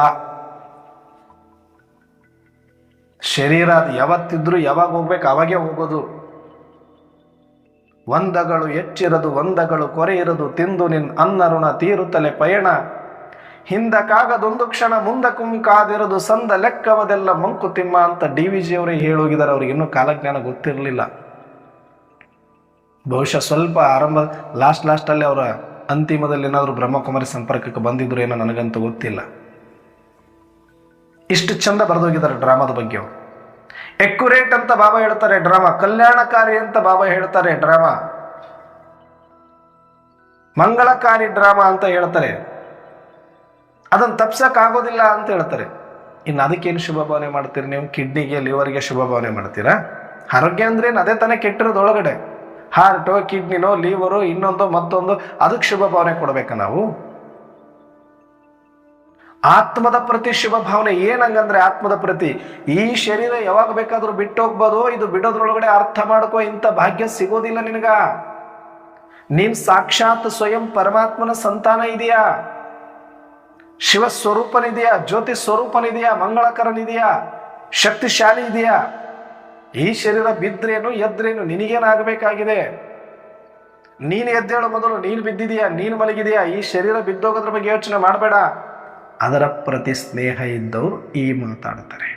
ಶರೀರ ಅದು ಯಾವತ್ತಿದ್ರು ಯಾವಾಗ ಹೋಗ್ಬೇಕು ಅವಾಗೇ ಹೋಗೋದು. ಒಂದಗಳು ಹೆಚ್ಚಿರದು, ಒಂದಗಳು ಕೊರೆ ಇರದು, ತಿಂದು ನಿನ್ ಅನ್ನರುಣ ತೀರುತ್ತಲೆ ಪಯಣ. ಹಿಂದಕ್ಕಾಗದೊಂದು ಕ್ಷಣ ಮುಂದಕ್ಕುಂಕಾದಿರದು, ಸಂದ ಲೆಕ್ಕವದೆಲ್ಲ ಮಂಕುತಿಮ್ಮ ಅಂತ DVG ಅವರೇ ಹೇಳೋಗಿದ್ದಾರೆ. ಅವ್ರಿಗೆ ಇನ್ನೂ ಕಾಲಜ್ಞಾನ ಗೊತ್ತಿರಲಿಲ್ಲ. ಬಹುಶಃ ಸ್ವಲ್ಪ ಆರಂಭ ಲಾಸ್ಟಲ್ಲಿ ಅವರ ಅಂತಿಮದಲ್ಲಿ ಏನಾದರೂ ಬ್ರಹ್ಮಕುಮಾರಿ ಸಂಪರ್ಕಕ್ಕೆ ಬಂದಿದ್ರು ಏನೋ, ನನಗಂತೂ ಗೊತ್ತಿಲ್ಲ. ಇಷ್ಟು ಚಂದ ಬರೆದೋಗಿದ್ದಾರೆ ಡ್ರಾಮಾದ ಬಗ್ಗೆ ಅವರು. ಎಕ್ಯುರೇಟ್ ಅಂತ ಬಾಬಾ ಹೇಳ್ತಾರೆ ಡ್ರಾಮಾ, ಕಲ್ಯಾಣಕಾರಿ ಅಂತ ಬಾಬಾ ಹೇಳ್ತಾರೆ ಡ್ರಾಮಾ, ಮಂಗಳಕಾರಿ ಡ್ರಾಮಾ ಅಂತ ಹೇಳ್ತಾರೆ. ಅದನ್ನು ತಪ್ಸಕ್ ಆಗೋದಿಲ್ಲ ಅಂತ ಹೇಳ್ತಾರೆ. ಇನ್ನು ಅದಕ್ಕೇನು ಶುಭ ಭಾವನೆ ಮಾಡ್ತೀರಿ ನೀವು? ಕಿಡ್ನಿಗೆ ಲಿವರ್ಗೆ ಶುಭ ಭಾವನೆ ಮಾಡ್ತೀರಾ? ಆರೋಗ್ಯ ಅಂದ್ರೇನು? ಅದೇ ತಾನೇ ಕೆಟ್ಟಿರೋದು ಒಳಗಡೆ. ಹಾರ್ಟೋ ಕಿಡ್ನಿನೋ ಲಿವರು ಇನ್ನೊಂದು ಮತ್ತೊಂದು, ಅದಕ್ಕೆ ಶುಭ ಭಾವನೆ ಕೊಡ್ಬೇಕಾ ನಾವು? ಆತ್ಮದ ಪ್ರತಿ ಶುಭ ಭಾವನೆ ಏನಂಗಂದ್ರೆ, ಆತ್ಮದ ಪ್ರತಿ ಈ ಶರೀರ ಯಾವಾಗ ಬೇಕಾದ್ರೂ ಬಿಟ್ಟೋಗ್ಬೋದು. ಇದು ಬಿಡೋದ್ರೊಳಗಡೆ ಅರ್ಥ ಮಾಡ್ಕೋ, ಇಂಥ ಭಾಗ್ಯ ಸಿಗೋದಿಲ್ಲ ನಿನಗ. ನೀನ್ ಸಾಕ್ಷಾತ್ ಸ್ವಯಂ ಪರಮಾತ್ಮನ ಸಂತಾನ ಇದೆಯಾ, ಶಿವ ಸ್ವರೂಪನಿದೆಯಾ, ಜ್ಯೋತಿ ಸ್ವರೂಪನಿದೆಯಾ, ಮಂಗಳಕರನಿದೆಯಾ, ಶಕ್ತಿಶಾಲಿ ಇದೆಯಾ? ಈ ಶರೀರ ಬಿದ್ರೇನು ಎದ್ರೇನು, ನಿನಗೇನಾಗಬೇಕಾಗಿದೆ? ನೀನು ಎದ್ದೇಳು ಮೊದಲು. ನೀನು ಬಿದ್ದಿದೆಯಾ, ನೀನು ಮಲಗಿದೆಯಾ? ಈ ಶರೀರ ಬಿದ್ದೋಗೋದ್ರ ಬಗ್ಗೆ ಯೋಚನೆ ಮಾಡಬೇಡ. ಅದರ ಪ್ರತಿ ಸ್ನೇಹ ಇದ್ದವರು ಈ ಮಾತಾಡ್ತಾರೆ.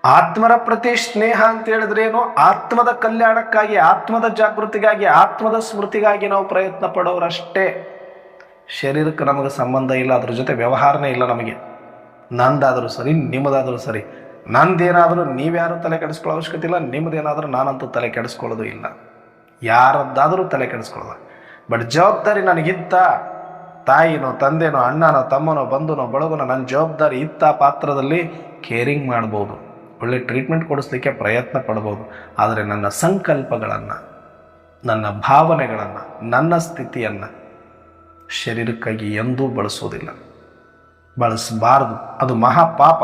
ಆತ್ಮರ ಪ್ರತಿ ಸ್ನೇಹ ಅಂತ ಹೇಳಿದ್ರೇನು? ಆತ್ಮದ ಕಲ್ಯಾಣಕ್ಕಾಗಿ, ಆತ್ಮದ ಜಾಗೃತಿಗಾಗಿ, ಆತ್ಮದ ಸ್ಮೃತಿಗಾಗಿ ನಾವು ಪ್ರಯತ್ನ ಪಡೋರಷ್ಟೇ. ಶರೀರಕ್ಕೆ ನಮಗೆ ಸಂಬಂಧ ಇಲ್ಲ, ಅದ್ರ ಜೊತೆ ವ್ಯವಹಾರನೇ ಇಲ್ಲ ನಮಗೆ. ನಂದಾದರೂ ಸರಿ, ನಿಮ್ಮದಾದರೂ ಸರಿ. ನಂದೇನಾದರೂ ನೀವ್ಯಾರು ತಲೆ ಕೆಡಿಸ್ಕೊಳ್ಳೋ ಅವಶ್ಯಕತೆ ಇಲ್ಲ, ನಿಮ್ಮದೇನಾದರೂ ನಾನಂತೂ ತಲೆ ಕೆಡಿಸ್ಕೊಳ್ಳೋದು ಇಲ್ಲ. ಯಾರದ್ದಾದರೂ ತಲೆ ಕೆಡಿಸ್ಕೊಳ್ಳೋದು. ಬಟ್ ಜವಾಬ್ದಾರಿ ನನಗಿತ್ತ, ತಾಯಿನೋ ತಂದೆನೋ ಅಣ್ಣನೋ ತಮ್ಮನೋ ಬಂಧುನೋ ಬಳಗನೋ, ನನ್ನ ಜವಾಬ್ದಾರಿ ಇತ್ತ ಪಾತ್ರದಲ್ಲಿ ಕೇರಿಂಗ್ ಮಾಡ್ಬೋದು, ಒಳ್ಳೆ ಟ್ರೀಟ್ಮೆಂಟ್ ಕೊಡಿಸ್ಲಿಕ್ಕೆ ಪ್ರಯತ್ನ ಪಡ್ಬೋದು. ಆದರೆ ನನ್ನ ಸಂಕಲ್ಪಗಳನ್ನು, ನನ್ನ ಭಾವನೆಗಳನ್ನು, ನನ್ನ ಸ್ಥಿತಿಯನ್ನು ಶರೀರಕ್ಕಾಗಿ ಎಂದೂ ಬಳಸೋದಿಲ್ಲ, ಬಳಸಬಾರದು. ಅದು ಮಹಾಪಾಪ.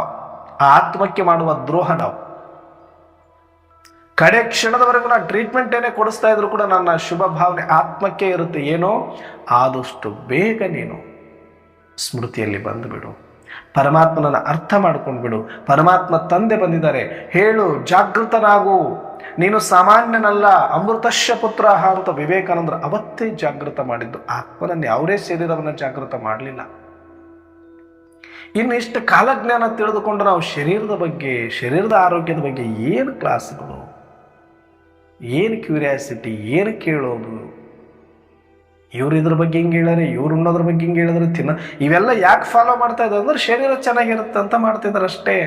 ಆ ಆತ್ಮಕ್ಕೆ ಮಾಡುವ ದ್ರೋಹ ನಾವು. ಕಡೆ ಕ್ಷಣದವರೆಗೂ ನಾನು ಟ್ರೀಟ್ಮೆಂಟ್ ಏನೇ ಕೊಡಿಸ್ತಾ ಇದ್ರು ಕೂಡ ನನ್ನ ಶುಭ ಭಾವನೆ ಆತ್ಮಕ್ಕೆ ಇರುತ್ತೆ. ಏನೋ ಆದಷ್ಟು ಬೇಗ ನೀನು ಸ್ಮೃತಿಯಲ್ಲಿ ಬಂದು ಬಿಡು, ಪರಮಾತ್ಮನನ್ನು ಅರ್ಥ ಮಾಡ್ಕೊಂಡು ಬಿಡು. ಪರಮಾತ್ಮ ತಂದೆ ಬಂದಿದ್ದಾರೆ, ಹೇಳು, ಜಾಗೃತನಾಗು. ನೀನು ಸಾಮಾನ್ಯನಲ್ಲ, ಅಮೃತಶ್ಯ ಪುತ್ರ ಅಂತ ವಿವೇಕಾನಂದರು ಅವತ್ತೇ ಜಾಗೃತ ಮಾಡಿದ್ದು. ಆತ್ಮನನ್ನು ಯಾವುದೇ ಶರೀರವನ್ನು ಜಾಗೃತ ಮಾಡಲಿಲ್ಲ. ಇನ್ನು ಇಷ್ಟು ಕಾಲಜ್ಞಾನ ತಿಳಿದುಕೊಂಡು ನಾವು ಶರೀರದ ಬಗ್ಗೆ, ಶರೀರದ ಆರೋಗ್ಯದ ಬಗ್ಗೆ ಏನು ಕ್ಲಾಸ್ಗಳು, ಏನು ಕ್ಯೂರಿಯಾಸಿಟಿ, ಏನು ಕೇಳೋದು? ಇವ್ರು ಇದ್ರ ಬಗ್ಗೆ ಹಿಂಗೆ ಹೇಳ್ಯಾರೆ, ಇವ್ರು ಉಣ್ಣೋದ್ರ ಬಗ್ಗೆ ಹಿಂಗೆ ಹೇಳಿದ್ರೆ ಇವೆಲ್ಲ ಯಾಕೆ ಫಾಲೋ ಮಾಡ್ತಾ ಇದ್ದಾರೆ ಅಂದ್ರೆ ಶರೀರ ಚೆನ್ನಾಗಿರುತ್ತೆ ಅಂತ ಮಾಡ್ತಿದ್ದಾರೆ ಅಷ್ಟೇ.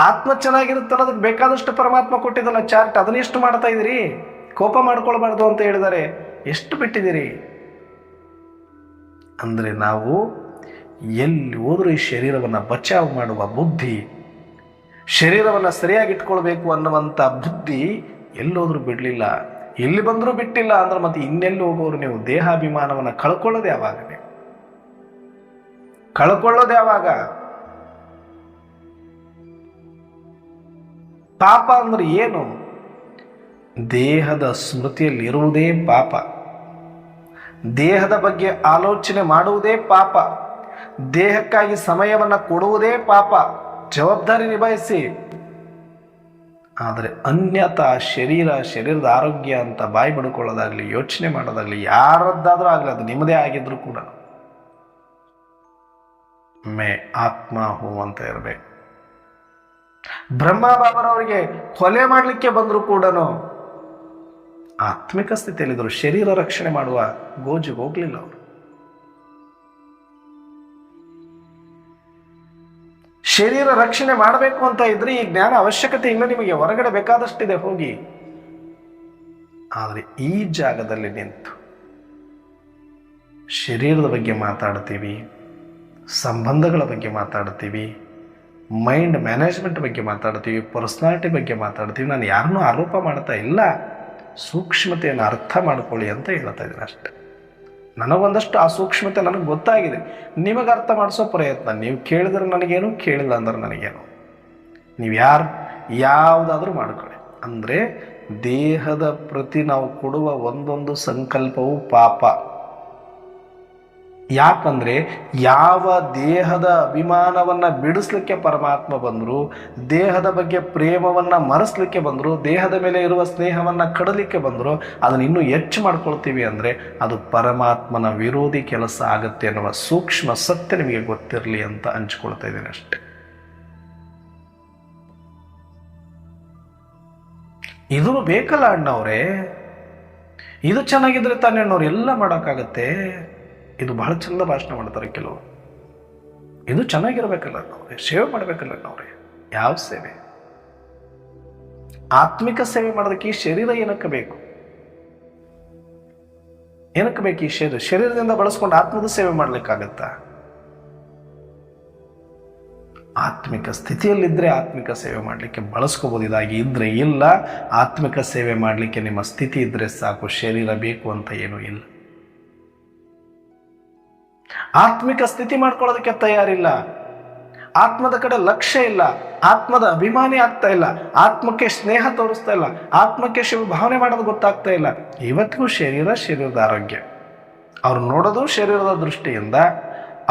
ಆತ್ಮ ಚೆನ್ನಾಗಿರುತ್ತೆ ಅನ್ನೋದಕ್ಕೆ ಬೇಕಾದಷ್ಟು ಪರಮಾತ್ಮ ಕೊಟ್ಟಿದ್ದಲ್ಲ ಚಾರ್ಟ್, ಅದನ್ನ ಎಷ್ಟು ಮಾಡ್ತಾ ಇದ್ದೀರಿ? ಕೋಪ ಮಾಡ್ಕೊಳ್ಬಾರ್ದು ಅಂತ ಹೇಳಿದ್ದಾರೆ, ಎಷ್ಟು ಬಿಟ್ಟಿದ್ದೀರಿ? ಅಂದರೆ ನಾವು ಎಲ್ಲಿ ಹೋದರೂ ಈ ಶರೀರವನ್ನು ಬಚಾವ್ ಮಾಡುವ ಬುದ್ಧಿ, ಶರೀರವನ್ನು ಸರಿಯಾಗಿ ಇಟ್ಕೊಳ್ಬೇಕು ಅನ್ನುವಂಥ ಬುದ್ಧಿ ಎಲ್ಲೋದ್ರೂ ಬಿಡಲಿಲ್ಲ. ಎಲ್ಲಿ ಬಂದರೂ ಬಿಟ್ಟಿಲ್ಲ ಅಂದ್ರೆ ಮತ್ತೆ ಇನ್ನೆಲ್ಲಿ ಹೋಗೋರು ನೀವು? ದೇಹಾಭಿಮಾನವನ್ನು ಕಳ್ಕೊಳ್ಳೋದು ಯಾವಾಗ? ನೀವು ಕಳ್ಕೊಳ್ಳೋದು ಯಾವಾಗ? ಪಾಪ ಅಂದ್ರೆ ಏನು? ದೇಹದ ಸ್ಮೃತಿಯಲ್ಲಿ ಇರುವುದೇ ಪಾಪ, ದೇಹದ ಬಗ್ಗೆ ಆಲೋಚನೆ ಮಾಡುವುದೇ ಪಾಪ, ದೇಹಕ್ಕಾಗಿ ಸಮಯವನ್ನು ಕೊಡುವುದೇ ಪಾಪ. ಜವಾಬ್ದಾರಿ ನಿಭಾಯಿಸಿ. ಆದರೆ ಅನ್ಯತಾ ಶರೀರದ ಆರೋಗ್ಯ ಅಂತ ಬಾಯಿ ಬಡ್ಕೊಳ್ಳೋದಾಗ್ಲಿ, ಯೋಚನೆ ಮಾಡೋದಾಗ್ಲಿ, ಯಾರದ್ದಾದ್ರೂ ಆಗಲಿ, ಅದು ನಿಮ್ಮದೇ ಆಗಿದ್ರು ಕೂಡ ಮೇ ಆತ್ಮ ಹೂ ಅಂತ ಇರಬೇಕು. ಬ್ರಹ್ಮ ಬಾಬರವರಿಗೆ ಕೊಲೆ ಮಾಡಲಿಕ್ಕೆ ಬಂದ್ರು ಕೂಡ ಆತ್ಮಿಕ ಸ್ಥಿತಿಯಲ್ಲಿದ್ದರು. ಶರೀರ ರಕ್ಷಣೆ ಮಾಡುವ ಗೋಜಿಗೆ ಹೋಗ್ಲಿಲ್ಲ ಅವರು. ಶರೀರ ರಕ್ಷಣೆ ಮಾಡಬೇಕು ಅಂತ ಇದ್ರೆ ಈ ಜ್ಞಾನ ಅವಶ್ಯಕತೆ ಇಲ್ಲ ನಿಮಗೆ. ಹೊರಗಡೆ ಬೇಕಾದಷ್ಟಿದೆ, ಹೋಗಿ. ಆದರೆ ಈ ಜಾಗದಲ್ಲಿ ನಿಂತು ಶರೀರದ ಬಗ್ಗೆ ಮಾತಾಡ್ತೀವಿ, ಸಂಬಂಧಗಳ ಬಗ್ಗೆ ಮಾತಾಡ್ತೀವಿ, ಮೈಂಡ್ ಮ್ಯಾನೇಜ್ಮೆಂಟ್ ಬಗ್ಗೆ ಮಾತಾಡ್ತೀವಿ, ಪರ್ಸನಾಲಿಟಿ ಬಗ್ಗೆ ಮಾತಾಡ್ತೀವಿ. ನಾನು ಯಾರನ್ನೂ ಆರೋಪ ಮಾಡ್ತಾ ಇಲ್ಲ, ಸೂಕ್ಷ್ಮತೆಯನ್ನು ಅರ್ಥ ಮಾಡ್ಕೊಳ್ಳಿ ಅಂತ ಹೇಳ್ತಾ ಇದ್ದೀನಿ ಅಷ್ಟೆ. ನನಗೊಂದಷ್ಟು ಆ ಸೂಕ್ಷ್ಮತೆ ನನಗೆ ಗೊತ್ತಾಗಿದೆ, ನಿಮಗೆ ಅರ್ಥ ಮಾಡಿಸೋ ಪ್ರಯತ್ನ. ನೀವು ಕೇಳಿದ್ರೆ ನನಗೇನು, ಕೇಳಿಲ್ಲ ಅಂದ್ರೆ ನನಗೇನು. ನೀವು ಯಾವುದಾದ್ರೂ ಮಾಡ್ಕೊಳ್ಳಿ. ಅಂದರೆ ದೇಹದ ಪ್ರತಿ ನಾವು ಕೊಡುವ ಒಂದೊಂದು ಸಂಕಲ್ಪವು ಪಾಪ. ಯಾಕಂದ್ರೆ ಯಾವ ದೇಹದ ಅಭಿಮಾನವನ್ನು ಬಿಡಿಸ್ಲಿಕ್ಕೆ ಪರಮಾತ್ಮ ಬಂದರು, ದೇಹದ ಬಗ್ಗೆ ಪ್ರೇಮವನ್ನು ಮರೆಸ್ಲಿಕ್ಕೆ ಬಂದರು, ದೇಹದ ಮೇಲೆ ಇರುವ ಸ್ನೇಹವನ್ನು ಕಡಲಿಕ್ಕೆ ಬಂದರು, ಅದನ್ನು ಇನ್ನೂ ಹೆಚ್ಚು ಮಾಡ್ಕೊಳ್ತೀವಿ ಅಂದರೆ ಅದು ಪರಮಾತ್ಮನ ವಿರೋಧಿ ಕೆಲಸ ಆಗುತ್ತೆ ಅನ್ನುವ ಸೂಕ್ಷ್ಮ ಸತ್ಯ ನಿಮಗೆ ಗೊತ್ತಿರಲಿ ಅಂತ ಹಂಚ್ಕೊಳ್ತಾ ಇದ್ದೀನಿ ಅಷ್ಟೆ. ಇದು ಬೇಕಲ್ಲ ಅಣ್ಣವ್ರೆ, ಇದು ಚೆನ್ನಾಗಿದ್ರೆ ತಾನೇ ಅಣ್ಣವ್ರು ಎಲ್ಲ ಮಾಡೋಕ್ಕಾಗತ್ತೆ. ಇದು ಬಹಳ ಚಂದ ಭಾಷಣ ಮಾಡ್ತಾರೆ ಕೆಲವರು. ಇದು ಚೆನ್ನಾಗಿರ್ಬೇಕಲ್ಲ ಅಣ್ಣವ್ರೆ, ಸೇವೆ ಮಾಡ್ಬೇಕಲ್ಲ ಅಣ್ಣವ್ರೆ. ಯಾವ ಸೇವೆ? ಆತ್ಮಿಕ ಸೇವೆ ಮಾಡೋದಕ್ಕೆ ಈ ಶರೀರ ಏನಕ್ಕೆ ಬೇಕು? ಏನಕ್ಕೆ ಬೇಕು ಈ ಶರೀರದಿಂದ ಬಳಸ್ಕೊಂಡು ಆತ್ಮದ ಸೇವೆ ಮಾಡ್ಲಿಕ್ಕಾಗತ್ತಾ? ಆತ್ಮಿಕ ಸ್ಥಿತಿಯಲ್ಲಿದ್ದರೆ ಆತ್ಮಿಕ ಸೇವೆ ಮಾಡಲಿಕ್ಕೆ ಬಳಸ್ಕೋಬೋದು. ಇದಾಗಿ ಇದ್ರೆ ಇಲ್ಲ. ಆತ್ಮಿಕ ಸೇವೆ ಮಾಡಲಿಕ್ಕೆ ನಿಮ್ಮ ಸ್ಥಿತಿ ಇದ್ರೆ ಸಾಕು, ಶರೀರ ಬೇಕು ಅಂತ ಏನೂ ಇಲ್ಲ. ಆತ್ಮಿಕ ಸ್ಥಿತಿ ಮಾಡ್ಕೊಳ್ಳೋದಕ್ಕೆ ತಯಾರಿಲ್ಲ, ಆತ್ಮದ ಕಡೆ ಲಕ್ಷ್ಯ ಇಲ್ಲ, ಆತ್ಮದ ಅಭಿಮಾನಿ ಆಗ್ತಾ ಇಲ್ಲ, ಆತ್ಮಕ್ಕೆ ಸ್ನೇಹ ತೋರಿಸ್ತಾ ಇಲ್ಲ, ಆತ್ಮಕ್ಕೆ ಶಿವ ಭಾವನೆ ಮಾಡೋದು ಗೊತ್ತಾಗ್ತಾ ಇಲ್ಲ. ಇವತ್ತಿಗೂ ಶರೀರದ ಆರೋಗ್ಯ ಅವ್ರು ನೋಡೋದು ಶರೀರದ ದೃಷ್ಟಿಯಿಂದ,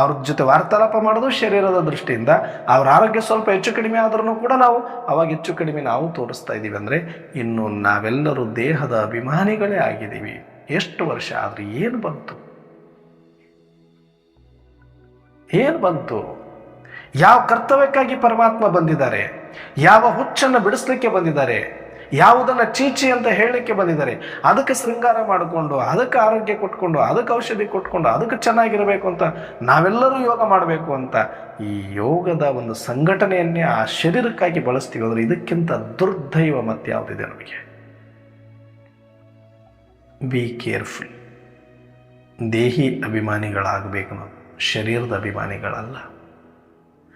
ಅವ್ರ ಜೊತೆ ವಾರ್ತಾಲಾಪ ಮಾಡೋದು ಶರೀರದ ದೃಷ್ಟಿಯಿಂದ. ಅವ್ರ ಆರೋಗ್ಯ ಸ್ವಲ್ಪ ಹೆಚ್ಚು ಕಡಿಮೆ ಆದ್ರೂ ಕೂಡ ನಾವು ಅವಾಗ ಹೆಚ್ಚು ಕಡಿಮೆ ನಾವು ತೋರಿಸ್ತಾ ಇದ್ದೀವಿ. ಅಂದರೆ ಇನ್ನು ನಾವೆಲ್ಲರೂ ದೇಹದ ಅಭಿಮಾನಿಗಳೇ ಆಗಿದ್ದೀವಿ. ಎಷ್ಟು ವರ್ಷ ಆದ್ರೆ ಏನು ಬಂತು? ಏನು ಬಂತು? ಯಾವ ಕರ್ತವ್ಯಕ್ಕಾಗಿ ಪರಮಾತ್ಮ ಬಂದಿದ್ದಾರೆ? ಯಾವ ಹುಚ್ಚನ್ನು ಬಿಡಿಸ್ಲಿಕ್ಕೆ ಬಂದಿದ್ದಾರೆ? ಯಾವುದನ್ನು ಚೀಚಿ ಅಂತ ಹೇಳಲಿಕ್ಕೆ ಬಂದಿದ್ದಾರೆ? ಅದಕ್ಕೆ ಶೃಂಗಾರ ಮಾಡಿಕೊಂಡು, ಅದಕ್ಕೆ ಆರೋಗ್ಯ ಕೊಟ್ಕೊಂಡು, ಅದಕ್ಕೆ ಔಷಧಿ ಕೊಟ್ಕೊಂಡು, ಅದಕ್ಕೆ ಚೆನ್ನಾಗಿರಬೇಕು ಅಂತ ನಾವೆಲ್ಲರೂ ಯೋಗ ಮಾಡಬೇಕು ಅಂತ ಈ ಯೋಗದ ಒಂದು ಸಂಘಟನೆಯನ್ನೇ ಆ ಶರೀರಕ್ಕಾಗಿ ಬಳಸ್ತೀವಿ. ಅಂದರೆ ಇದಕ್ಕಿಂತ ದುರ್ದೈವ ಮತ್ತೆ ಯಾವುದಿದೆ ನಮಗೆ? Be careful. ದೇಹಿ ಅಭಿಮಾನಿಗಳಾಗಬೇಕು ನಾವು, ಶರೀರದ ಅಭಿಮಾನಿಗಳಲ್ಲ.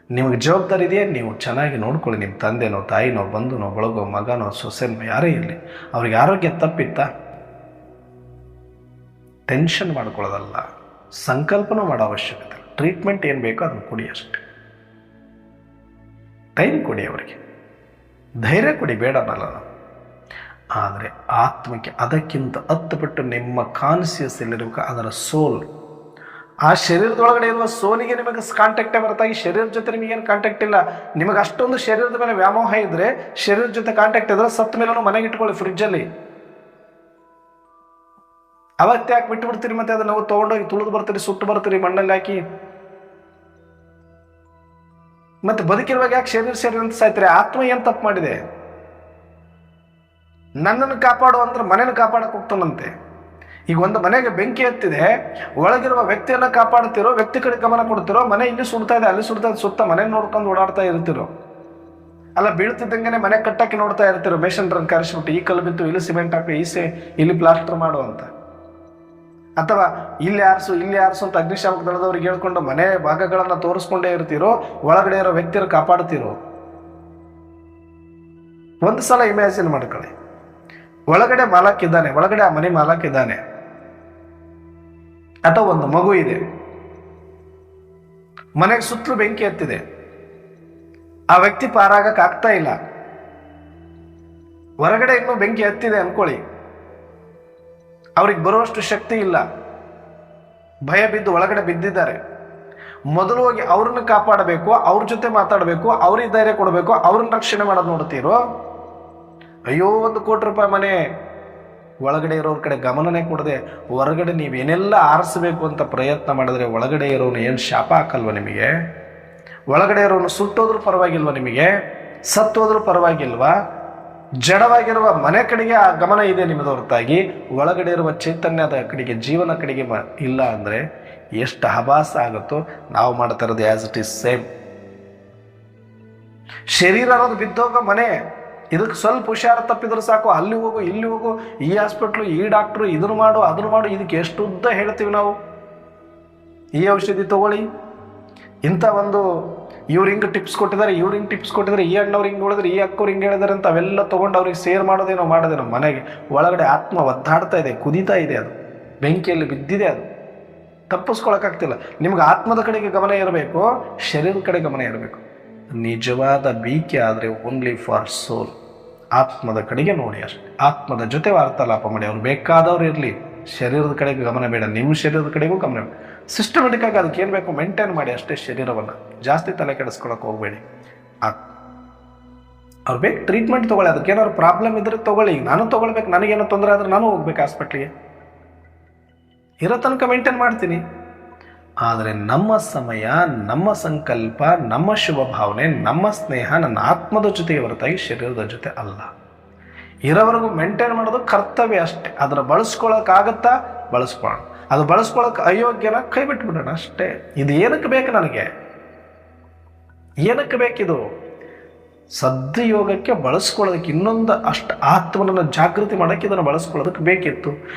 ನಿಮಗೆ ಜವಾಬ್ದಾರಿ ಇದೆಯಾ? ನೀವು ಚೆನ್ನಾಗಿ ನೋಡ್ಕೊಳ್ಳಿ. ನಿಮ್ಮ ತಂದೆನೋ, ತಾಯಿನೋ, ಬಂಧುನೋ, ಬಳಗೋ, ಮಗನೋ, ಸೊಸೆನೋ ಯಾರೇ ಇರಲಿ, ಅವ್ರಿಗೆ ಆರೋಗ್ಯ ತಪ್ಪಿತ್ತಾ? ಟೆನ್ಷನ್ ಮಾಡ್ಕೊಳ್ಳೋದಲ್ಲ, ಸಂಕಲ್ಪನೂ ಮಾಡೋ ಅವಶ್ಯಕತೆ. ಟ್ರೀಟ್ಮೆಂಟ್ ಏನು ಬೇಕೋ ಅದನ್ನು ಕೊಡಿ ಅಷ್ಟೆ. ಟೈಮ್ ಕೊಡಿ, ಅವರಿಗೆ ಧೈರ್ಯ ಕೊಡಿ, ಬೇಡ ಅನ್ನಲ್ಲ ನಾವು. ಆದರೆ ಆತ್ಮಕ್ಕೆ ಅದಕ್ಕಿಂತ ಹತ್ತುಪಟ್ಟು ನಿಮ್ಮ ಕಾನ್ಸಿಯಸ್ ಎಲ್ಲಿರಬೇಕು, ಅದರ ಸೋಲ್, ಆ ಶರೀರದೊಳಗಡೆ ಇರುವ ಸೋಲಿಗೆ ನಿಮಗೆ ಕಾಂಟ್ಯಾಕ್ಟೇ ಹೊರತಾಗಿ ಶರೀರದ ಜೊತೆ ನಿಮಗೇನು ಕಾಂಟ್ಯಾಕ್ಟ್ ಇಲ್ಲ. ನಿಮಗೆ ಅಷ್ಟೊಂದು ಶರೀರದ ಮೇಲೆ ವ್ಯಾಮೋಹ ಇದ್ರೆ, ಶರೀರದ ಜೊತೆ ಕಾಂಟ್ಯಾಕ್ಟ್ ಇದ್ರೆ, ಸತ್ತ ಮೇಲೂ ಮನೆಗೆ ಇಟ್ಕೊಳ್ಳಿ ಫ್ರಿಡ್ಜಲ್ಲಿ. ಅವತ್ತೆ ಯಾಕೆ ಬಿಟ್ಟುಬಿಡ್ತೀರಿ? ಮತ್ತೆ ಅದನ್ನ ನಾವು ತೊಗೊಂಡೋಗಿ ತುಳಿದು ಬರ್ತೀರಿ, ಸುಟ್ಟು ಬರ್ತೀರಿ, ಮಣ್ಣಲ್ಲಿ ಹಾಕಿ. ಮತ್ತೆ ಬದುಕಿರುವಾಗ ಯಾಕೆ ಶರೀರ ಅಂತ ಸಾಯ್ತೀರಿ? ಆತ್ಮ ಏನು ತಪ್ಪು ಮಾಡಿದೆ? ನನ್ನನ್ನು ಕಾಪಾಡು ಅಂದ್ರೆ ಮನೇನ ಕಾಪಾಡಕ್ಕೆ ಹೋಗ್ತಾನಂತೆ. ಈಗ ಒಂದು ಮನೆಗೆ ಬೆಂಕಿ ಹತ್ತಿದೆ, ಒಳಗಿರುವ ವ್ಯಕ್ತಿಯನ್ನು ಕಾಪಾಡ್ತಿರೋ, ವ್ಯಕ್ತಿ ಕಡೆ ಗಮನ ಕೊಡ್ತಿರೋ, ಮನೆ ಇಲ್ಲಿ ಸುಡ್ತಾ ಇದೆ, ಅಲ್ಲಿ ಸುಡ್ತಾ ಇದೆ, ಸುತ್ತ ಮನೆ ನೋಡ್ಕೊಂಡು ಓಡಾಡ್ತಾ ಇರ್ತಿರೋ, ಅಲ್ಲ ಬೀಳ್ತಿದ್ದಂಗೆ ಮನೆ ಕಟ್ಟಕ್ಕೆ ನೋಡ್ತಾ ಇರ್ತಿರೋ, ಮೇಷನ್ರನ್ನು ಕರೆಸಿಬಿಟ್ಟು ಈ ಕಲ್ಲು ಬಿತ್ತು, ಇಲ್ಲಿ ಸಿಮೆಂಟ್ ಹಾಕಿ, ಇಲ್ಲಿ ಪ್ಲಾಸ್ಟರ್ ಮಾಡು ಅಂತ, ಅಥವಾ ಇಲ್ಲಿ ಆರಿಸು ಅಂತ ಅಗ್ನಿಶಾಮಕ ದಳದವ್ರಿಗೆ ಹೇಳ್ಕೊಂಡು ಮನೆ ಭಾಗಗಳನ್ನು ತೋರಿಸ್ಕೊಂಡೇ ಇರ್ತಿರೋ, ಒಳಗಡೆ ಇರೋ ವ್ಯಕ್ತಿಯನ್ನು ಕಾಪಾಡ್ತಿರೋ? ಒಂದು ಸಲ ಇಮ್ಯಾಜಿನ್ ಮಾಡ್ಕೊಳ್ಳಿ, ಒಳಗಡೆ ಮಾಲಕ್ ಇದ್ದಾನೆ, ಒಳಗಡೆ ಆ ಮನೆ ಮಾಲಕ್ ಇದ್ದಾನೆ, ಅಥವಾ ಒಂದು ಮಗು ಇದೆ, ಮನೆಗೆ ಸುತ್ತಲೂ ಬೆಂಕಿ ಹತ್ತಿದೆ, ಆ ವ್ಯಕ್ತಿ ಪಾರಾಗಕ್ಕೆ ಆಗ್ತಾ ಇಲ್ಲ, ಹೊರಗಡೆ ಇನ್ನೂ ಬೆಂಕಿ ಹತ್ತಿದೆ ಅನ್ಕೊಳ್ಳಿ, ಅವ್ರಿಗೆ ಬರುವಷ್ಟು ಶಕ್ತಿ ಇಲ್ಲ, ಭಯ ಬಿದ್ದು ಒಳಗಡೆ ಬಿದ್ದಿದ್ದಾರೆ. ಮೊದಲು ಹೋಗಿ ಅವ್ರನ್ನ ಕಾಪಾಡಬೇಕು, ಅವ್ರ ಜೊತೆ ಮಾತಾಡಬೇಕು, ಅವ್ರಿಗೆ ಧೈರ್ಯ ಕೊಡಬೇಕು, ಅವ್ರನ್ನ ರಕ್ಷಣೆ ಮಾಡೋದು ನೋಡ್ತೀರೋ? ಅಯ್ಯೋ, 1 ಕೋಟಿ ರೂಪಾಯಿ ಮನೆ, ಒಳಗಡೆ ಇರೋರ ಕಡೆ ಗಮನನೇ ಕೊಡದೆ ಹೊರಗಡೆ ನೀವೇನೆಲ್ಲ ಆರಿಸಬೇಕು ಅಂತ ಪ್ರಯತ್ನ ಮಾಡಿದ್ರೆ ಒಳಗಡೆ ಇರೋನು ಏನು ಶಾಪ ಹಾಕಲ್ವ ನಿಮಗೆ? ಒಳಗಡೆ ಇರೋನು ಸುಟ್ಟೋದ್ರೂ ಪರವಾಗಿಲ್ವ ನಿಮಗೆ? ಸತ್ತೋದ್ರೂ ಪರವಾಗಿಲ್ವಾ? ಜಡವಾಗಿರುವ ಮನೆ ಕಡೆಗೆ ಆ ಗಮನ ಇದೆ ನಿಮ್ಮದು ಹೊರತಾಗಿ ಒಳಗಡೆ ಇರುವ ಚೈತನ್ಯದ ಕಡೆಗೆ, ಜೀವನ ಕಡೆಗೆ ಇಲ್ಲ ಅಂದರೆ ಎಷ್ಟು ಹಬಾಸ ಆಗುತ್ತೋ. ನಾವು ಮಾಡ್ತಾ ಇರೋದು ಆಸ್ ಇಟ್ ಈಸ್ ಸೇಮ್. ಶರೀರ ಅನ್ನೋದು ಬಿದ್ದೋಗೋ ಮನೆ, ಇದಕ್ಕೆ ಸ್ವಲ್ಪ ಹುಷಾರು ತಪ್ಪಿದ್ರೆ ಸಾಕು, ಅಲ್ಲಿ ಹೋಗು ಇಲ್ಲಿ ಹೋಗು, ಈ ಹಾಸ್ಪಿಟ್ಲು, ಈ ಡಾಕ್ಟ್ರು, ಇದನ್ನು ಮಾಡು ಅದನ್ನು ಮಾಡು, ಇದಕ್ಕೆ ಎಷ್ಟು ಉದ್ದ ಹೇಳ್ತೀವಿ ನಾವು. ಈ ಔಷಧಿ ತಗೊಳ್ಳಿ, ಇಂಥ ಒಂದು ಇವ್ರು ಹಿಂಗೆ ಟಿಪ್ಸ್ ಕೊಟ್ಟಿದ್ದಾರೆ, ಇವ್ರು ಹಿಂಗೆ ಟಿಪ್ಸ್ ಕೊಟ್ಟಿದ್ದಾರೆ, ಈ ಅಣ್ಣವ್ರು ಹಿಂಗೆ ಹೇಳಿದ್ರೆ, ಈ ಅಕ್ಕವ್ರು ಹಿಂಗೆ ಹೇಳಿದಾರೆ ಅಂತ ಅವೆಲ್ಲ ತೊಗೊಂಡು ಅವ್ರಿಗೆ ಸೇರ್ ಮಾಡೋದೇನೋ ಮನೆಗೆ ಒಳಗಡೆ ಆತ್ಮ ಒದ್ದಾಡ್ತಾ ಇದೆ, ಕುದೀತಾ ಇದೆ, ಅದು ಬೆಂಕಿಯಲ್ಲಿ ಬಿದ್ದಿದೆ, ಅದು ತಪ್ಪಿಸ್ಕೊಳಕ್ಕಾಗ್ತಿಲ್ಲ. ನಿಮ್ಗೆ ಆತ್ಮದ ಕಡೆಗೆ ಗಮನ ಇರಬೇಕು, ಶರೀರದ ಕಡೆ ಗಮನ ಇರಬೇಕು. ನಿಜವಾದ ಬೀಕೆ ಆದರೆ ಓನ್ಲಿ ಫಾರ್ ಸೋಲ್, ಆತ್ಮದ ಕಡೆಗೆ ನೋಡಿ ಅಷ್ಟೆ. ಆತ್ಮದ ಜೊತೆ ವಾರ್ತಾಲಾಪ ಮಾಡಿ. ಅವ್ರು ಬೇಕಾದವ್ರು ಇರಲಿ, ಶರೀರದ ಕಡೆಗೆ ಗಮನ ಬೇಡ, ನಿಮ್ಮ ಶರೀರದ ಕಡೆಗೂ ಗಮನ ಬೇಡ. ಸಿಸ್ಟಮೆಟಿಕ್ ಆಗಿ ಅದಕ್ಕೆ ಏನು ಬೇಕು ಮೇಂಟೈನ್ ಮಾಡಿ ಅಷ್ಟೇ ಶರೀರವನ್ನು. ಜಾಸ್ತಿ ತಲೆ ಕೆಡಿಸ್ಕೊಳಕ್ಕೆ ಹೋಗಬೇಡಿ. ಅವ್ರು ಬೇಕು ಟ್ರೀಟ್ಮೆಂಟ್ ತೊಗೊಳ್ಳಿ, ಅದಕ್ಕೆ ಏನಾದ್ರು ಪ್ರಾಬ್ಲಮ್ ಇದ್ರೆ ತೊಗೊಳ್ಳಿ. ನಾನು ತೊಗೊಳ್ಬೇಕು, ನನಗೇನೋ ತೊಂದರೆ ಆದರೆ ನಾನು ಹೋಗ್ಬೇಕು ಹಾಸ್ಪಿಟ್ಲಿಗೆ, ಇರೋ ತನಕ ಮೇಂಟೈನ್ ಮಾಡ್ತೀನಿ. ಆದರೆ ನಮ್ಮ ಸಮಯ, ನಮ್ಮ ಸಂಕಲ್ಪ, ನಮ್ಮ ಶುಭ ಭಾವನೆ, ನಮ್ಮ ಸ್ನೇಹ ನನ್ನ ಆತ್ಮದ ಜೊತೆಗೆ ಹೊರತಾಗಿ ಶರೀರದ ಜೊತೆ ಅಲ್ಲ. ಇರೋವರೆಗೂ ಮೇಂಟೈನ್ ಮಾಡೋದು ಕರ್ತವ್ಯ ಅಷ್ಟೇ. ಅದರ ಬಳಸ್ಕೊಳಕ್ಕಾಗತ್ತಾ ಬಳಸ್ಕೊಳ್ಳೋಣ, ಅದು ಬಳಸ್ಕೊಳಕ್ಕೆ ಅಯೋಗ್ಯನ ಕೈ ಬಿಟ್ಬಿಡೋಣ ಅಷ್ಟೇ. ಇದು ಏನಕ್ಕೆ ಬೇಕು ನನಗೆ? ಏನಕ್ಕೆ ಬೇಕಿದು? ಸದ್ಯೋಗಕ್ಕೆ ಬಳಸ್ಕೊಳ್ಳೋದಕ್ಕೆ, ಇನ್ನೊಂದು ಅಷ್ಟು ಆತ್ಮನನ್ನು ಜಾಗೃತಿ ಮಾಡೋಕ್ಕೆ ಇದನ್ನು ಬಳಸ್ಕೊಳ್ಳೋದಕ್ಕೆ ಬೇಕಿತ್ತು.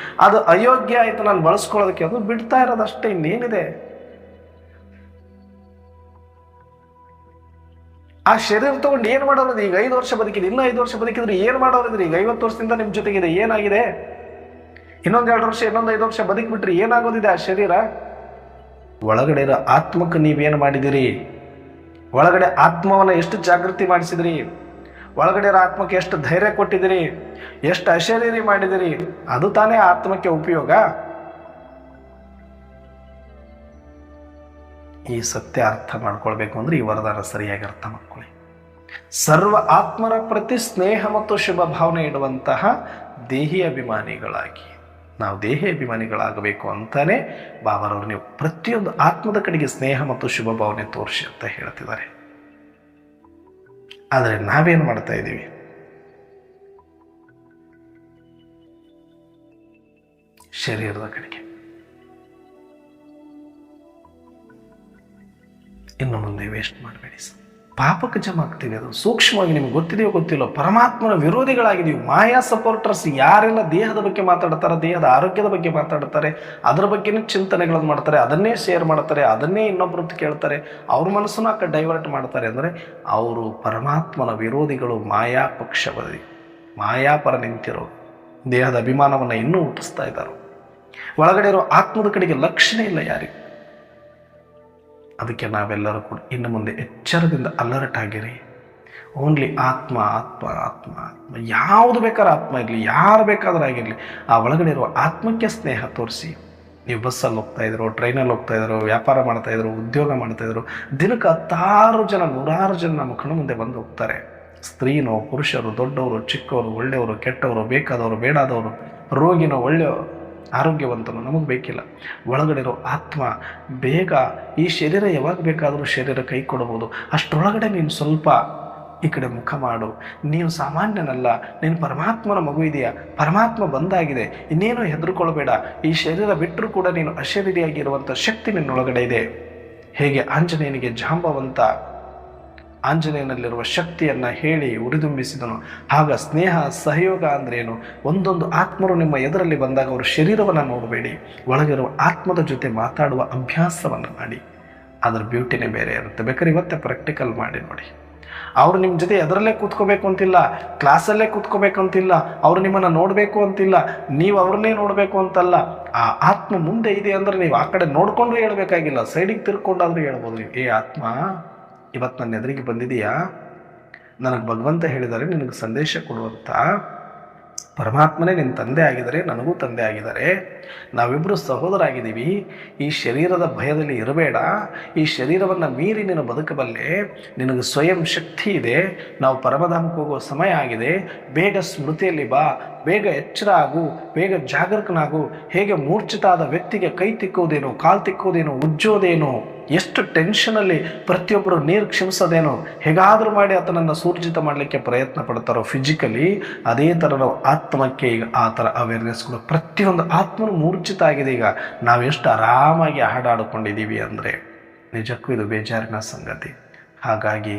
ಅದು ಅಯೋಗ್ಯ ಆಯಿತು ನಾನು ಬಳಸ್ಕೊಳ್ಳೋದಕ್ಕೆ, ಅದು ಬಿಡ್ತಾ ಇರೋದಷ್ಟೇ, ಇನ್ನೇನಿದೆ? ಆ ಶರೀರ ತಗೊಂಡು ಏನು ಮಾಡೋದು? ಈಗ 5 ವರ್ಷ ಬದುಕಿದೆ, ಇನ್ನೂ 5 ವರ್ಷ ಬದುಕಿದ್ರೆ ಏನು ಮಾಡೋರಿದ್ರಿ? ಈಗ 50 ವರ್ಷದಿಂದ ನಿಮ್ಮ ಜೊತೆಗಿದೆ, ಏನಾಗಿದೆ? ಇನ್ನೊಂದು 2 ವರ್ಷ, ಇನ್ನೊಂದು 5 ವರ್ಷ ಬದುಕಿಬಿಟ್ರಿ ಏನಾಗೋದಿದೆ ಆ ಶರೀರ? ಒಳಗಡೆ ಇರೋ ಆತ್ಮಕ್ಕೆ ನೀವೇನು ಮಾಡಿದಿರಿ? ಒಳಗಡೆ ಆತ್ಮವನ್ನು ಎಷ್ಟು ಜಾಗೃತಿ ಮಾಡಿಸಿದ್ರಿ? ಒಳಗಡೆ ಇರೋ ಆತ್ಮಕ್ಕೆ ಎಷ್ಟು ಧೈರ್ಯ ಕೊಟ್ಟಿದ್ದೀರಿ? ಎಷ್ಟು ಅಶರೀರಿ ಮಾಡಿದಿರಿ? ಅದು ತಾನೇ ಆತ್ಮಕ್ಕೆ ಉಪಯೋಗ. ಈ ಸತ್ಯ ಅರ್ಥ ಮಾಡ್ಕೊಳ್ಬೇಕು ಅಂದರೆ ಈ ವರದಾನ ಸರಿಯಾಗಿ ಅರ್ಥ ಮಾಡ್ಕೊಳ್ಳಿ. ಸರ್ವ ಆತ್ಮರ ಪ್ರತಿ ಸ್ನೇಹ ಮತ್ತು ಶುಭ ಭಾವನೆ ಇಡುವಂತಹ ದೇಹಿ ಅಭಿಮಾನಿಗಳಾಗಿ, ನಾವು ದೇಹಿ ಅಭಿಮಾನಿಗಳಾಗಬೇಕು ಅಂತಾನೆ ಬಾಬಾರವರು ನೀವು ಪ್ರತಿಯೊಂದು ಆತ್ಮದ ಕಡೆಗೆ ಸ್ನೇಹ ಮತ್ತು ಶುಭ ಭಾವನೆ ತೋರಿಸಿ ಅಂತ ಹೇಳ್ತಿದ್ದಾರೆ. ಆದರೆ ನಾವೇನು ಮಾಡ್ತಾ ಇದ್ದೀವಿ? ಶರೀರದ ಕಡೆಗೆ. ಇನ್ನು ಮುಂದೆ ವೇಸ್ಟ್ ಮಾಡಬೇಡಿ ಸರ್. ಪಾಪಕ್ಕೆ ಜಮ ಆಗ್ತೀವಿ. ಅದು ಸೂಕ್ಷ್ಮವಾಗಿ ನಿಮ್ಗೆ ಗೊತ್ತಿದೆಯೋ ಗೊತ್ತಿಲ್ಲೋ ಪರಮಾತ್ಮನ ವಿರೋಧಿಗಳಾಗಿದ್ದೀವಿ. ಮಾಯಾ ಸಪೋರ್ಟರ್ಸ್ ಯಾರೆಲ್ಲ ದೇಹದ ಬಗ್ಗೆ ಮಾತಾಡ್ತಾರೆ, ದೇಹದ ಆರೋಗ್ಯದ ಬಗ್ಗೆ ಮಾತಾಡ್ತಾರೆ, ಅದರ ಬಗ್ಗೆನೇ ಚಿಂತನೆಗಳನ್ನು ಮಾಡ್ತಾರೆ, ಅದನ್ನೇ ಶೇರ್ ಮಾಡ್ತಾರೆ, ಅದನ್ನೇ ಇನ್ನೊಬ್ಬರದ್ದು ಕೇಳ್ತಾರೆ, ಅವ್ರ ಮನಸ್ಸನ್ನು ಆ ಕಡೆ ಡೈವರ್ಟ್ ಮಾಡ್ತಾರೆ ಅಂದರೆ ಅವರು ಪರಮಾತ್ಮನ ವಿರೋಧಿಗಳು. ಮಾಯಾ ಪಕ್ಷವಾದಿ, ಮಾಯಾಪರ ನಿಂತಿರೋ ದೇಹದ ಅಭಿಮಾನವನ್ನು ಇನ್ನೂ ಹುಟ್ಟಿಸ್ತಾ ಇದ್ದಾರೆ. ಒಳಗಡೆ ಇರೋ ಆತ್ಮದ ಕಡೆಗೆ ಲಕ್ಷಣ ಇಲ್ಲ ಯಾರಿಗೂ. ಅದಕ್ಕೆ ನಾವೆಲ್ಲರೂ ಕೂಡ ಇನ್ನು ಮುಂದೆ ಎಚ್ಚರದಿಂದ ಅಲರ್ಟ್ ಆಗಿರಿ. ಓನ್ಲಿ ಆತ್ಮ ಆತ್ಮ ಆತ್ಮ ಆತ್ಮ, ಯಾವುದು ಬೇಕಾದ್ರೂ ಆತ್ಮ ಇರಲಿ, ಯಾರು ಬೇಕಾದ್ರೂ ಆಗಿರಲಿ, ಆ ಒಳಗಡೆ ಇರುವ ಆತ್ಮಕ್ಕೆ ಸ್ನೇಹ ತೋರಿಸಿ. ನೀವು ಬಸ್ಸಲ್ಲಿ ಹೋಗ್ತಾಯಿದ್ರು, ಟ್ರೈನಲ್ಲಿ ಹೋಗ್ತಾಯಿದ್ರು, ವ್ಯಾಪಾರ ಮಾಡ್ತಾಯಿದ್ರು, ಉದ್ಯೋಗ ಮಾಡ್ತಾಯಿದ್ರು, ದಿನಕ್ಕೆ 10 ಜನ 100 ಜನ ನಮ್ಮ ಕಣ್ಣು ಮುಂದೆ ಬಂದು ಹೋಗ್ತಾರೆ. ಸ್ತ್ರೀನೋ ಪುರುಷರು, ದೊಡ್ಡವರು ಚಿಕ್ಕವರು, ಒಳ್ಳೆಯವರು ಕೆಟ್ಟವರು, ಬೇಕಾದವರು ಬೇಡಾದವರು, ರೋಗಿನೋ ಒಳ್ಳೆಯ ಆರೋಗ್ಯವಂತನು, ನಮಗೆ ಬೇಕಿಲ್ಲ. ಒಳಗಡೆ ಇರೋ ಆತ್ಮ ಬೇಗ ಈ ಶರೀರ ಯಾವಾಗ ಬೇಕಾದರೂ ಶರೀರ ಕೈ ಕೊಡ್ಬೋದು. ಅಷ್ಟರೊಳಗಡೆ ನೀನು ಸ್ವಲ್ಪ ಈ ಕಡೆ ಮುಖ ಮಾಡು. ನೀವು ಸಾಮಾನ್ಯನಲ್ಲ, ನೀನು ಪರಮಾತ್ಮನ ಮಗು ಇದೆಯಾ, ಪರಮಾತ್ಮ ಬಂದಾಗಿದೆ, ಇನ್ನೇನು ಹೆದರ್ಕೊಳ್ಬೇಡ. ಈ ಶರೀರ ಬಿಟ್ಟರೂ ಕೂಡ ನೀನು ಅಶರೀರಿಯಾಗಿರುವಂಥ ಶಕ್ತಿ ನಿನ್ನೊಳಗಡೆ ಇದೆ. ಹೇಗೆ ಆಂಜನೇಯನಿಗೆ ಜಾಂಬವಂತ ಆಂಜನೇಯನಲ್ಲಿರುವ ಶಕ್ತಿಯನ್ನು ಹೇಳಿ ಉರಿದುಂಬಿಸಿದನು, ಆಗ ಸ್ನೇಹ ಸಹಯೋಗ ಅಂದ್ರೇನು? ಒಂದೊಂದು ಆತ್ಮರು ನಿಮ್ಮ ಎದುರಲ್ಲಿ ಬಂದಾಗ ಅವರು ಶರೀರವನ್ನು ನೋಡಬೇಡಿ, ಒಳಗಿರುವ ಆತ್ಮದ ಜೊತೆ ಮಾತಾಡುವ ಅಭ್ಯಾಸವನ್ನು ಮಾಡಿ. ಅದರ ಬ್ಯೂಟಿನೇ ಬೇರೆ ಇರುತ್ತೆ. ಬೇಕಾದ್ರೆ ಇವತ್ತೇ ಪ್ರಾಕ್ಟಿಕಲ್ ಮಾಡಿ ನೋಡಿ. ಅವರು ನಿಮ್ಮ ಜೊತೆ ಎದರಲ್ಲೇ ಕೂತ್ಕೋಬೇಕು ಅಂತಿಲ್ಲ, ಕ್ಲಾಸಲ್ಲೇ ಕೂತ್ಕೋಬೇಕು ಅಂತಿಲ್ಲ, ಅವರು ನಿಮ್ಮನ್ನು ನೋಡಬೇಕು ಅಂತಿಲ್ಲ, ನೀವು ಅವ್ರನ್ನೇ ನೋಡಬೇಕು ಅಂತಲ್ಲ. ಆ ಆತ್ಮ ಮುಂದೆ ಇದೆ ಅಂದರೆ ನೀವು ಆ ಕಡೆ ನೋಡಿಕೊಂಡು ಹೇಳ್ಬೇಕಾಗಿಲ್ಲ, ಸೈಡಿಗೆ ತಿರ್ಕೊಂಡಾದ್ರೂ ಹೇಳ್ಬೋದು ನೀವು, ಏ ಆತ್ಮ ಇವತ್ತು ನನ್ನ ಎದುರಿಗೆ ಬಂದಿದೆಯಾ, ನನಗೆ ಭಗವಂತ ಹೇಳಿದ್ದಾರೆ ನಿನಗೆ ಸಂದೇಶ ಕೊಡುವಂತ, ಪರಮಾತ್ಮನೇ ನಿನ್ನ ತಂದೆ ಆಗಿದ್ದಾರೆ, ನನಗೂ ತಂದೆ ಆಗಿದ್ದಾರೆ, ನಾವಿಬ್ಬರು ಸಹೋದರಾಗಿದ್ದೀವಿ. ಈ ಶರೀರದ ಭಯದಲ್ಲಿ ಇರಬೇಡ, ಈ ಶರೀರವನ್ನು ಮೀರಿ ನೀನು ಬದುಕಬಲ್ಲೆ, ನಿನಗೆ ಸ್ವಯಂ ಶಕ್ತಿ ಇದೆ, ನಾವು ಪರಮಧಾಮಕ್ಕೆ ಹೋಗುವ ಸಮಯ ಆಗಿದೆ, ಬೇಗ ಸ್ಮೃತಿಯಲ್ಲಿ ಬಾ, ಬೇಗ ಎಚ್ಚರ ಆಗು, ಬೇಗ ಜಾಗರೂಕನಾಗು. ಹೇಗೆ ಮೂರ್ಛಿತ ಆದ ವ್ಯಕ್ತಿಗೆ ಕೈ ತಿಕ್ಕೋದೇನು, ಕಾಲು ತಿಕ್ಕೋದೇನು, ಉಜ್ಜೋದೇನು, ಎಷ್ಟು ಟೆನ್ಷನಲ್ಲಿ ಪ್ರತಿಯೊಬ್ಬರು ನೀರು ಕ್ಷಮಿಸೋದೇನು, ಹೇಗಾದರೂ ಮಾಡಿ ಆತನನ್ನು ಸೂರ್ಜಿತ ಮಾಡಲಿಕ್ಕೆ ಪ್ರಯತ್ನ ಪಡ್ತಾರೋ ಫಿಸಿಕಲಿ, ಅದೇ ಥರ ನಾವು ಆತ್ಮಕ್ಕೆ ಈಗ ಆ ಥರ ಅವೇರ್ನೆಸ್ಗಳು. ಪ್ರತಿಯೊಂದು ಆತ್ಮನು ಮೂರ್ಛಿತ ಆಗಿದೆ. ಈಗ ನಾವೆಷ್ಟು ಆರಾಮಾಗಿ ಹಾಡಾಡಿಕೊಂಡಿದ್ದೀವಿ ಅಂದರೆ ನಿಜಕ್ಕೂ ಇದು ಬೇಜಾರಿನ ಸಂಗತಿ. ಹಾಗಾಗಿ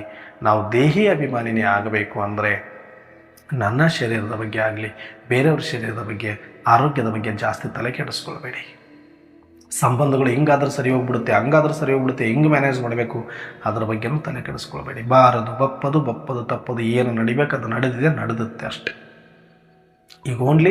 ನಾವು ದೇಹಿ ಅಭಿಮಾನಿನೇ ಆಗಬೇಕು ಅಂದರೆ ನನ್ನ ಶರೀರದ ಬಗ್ಗೆ ಆಗಲಿ, ಬೇರೆಯವ್ರ ಶರೀರದ ಬಗ್ಗೆ, ಆರೋಗ್ಯದ ಬಗ್ಗೆ ಜಾಸ್ತಿ ತಲೆ ಕೆಡಿಸ್ಕೊಳ್ಬೇಡಿ. ಸಂಬಂಧಗಳು ಹಿಂಗಾದ್ರೂ ಸರಿ ಹೋಗ್ಬಿಡುತ್ತೆ, ಹಂಗಾದ್ರೂ ಸರಿ ಹೋಗ್ಬಿಡುತ್ತೆ, ಹಿಂಗೆ ಮ್ಯಾನೇಜ್ ಮಾಡಬೇಕು, ಅದರ ಬಗ್ಗೆನೂ ತಲೆ ಕೆಡಿಸ್ಕೊಳ್ಬೇಡಿ. ಬಾರದು ಬಪ್ಪದು ತಪ್ಪದು, ಏನು ನಡಿಬೇಕು ಅದು ನಡೆದಿದೆ, ನಡೆದುತ್ತೆ ಅಷ್ಟೆ. ಈಗ ಓನ್ಲಿ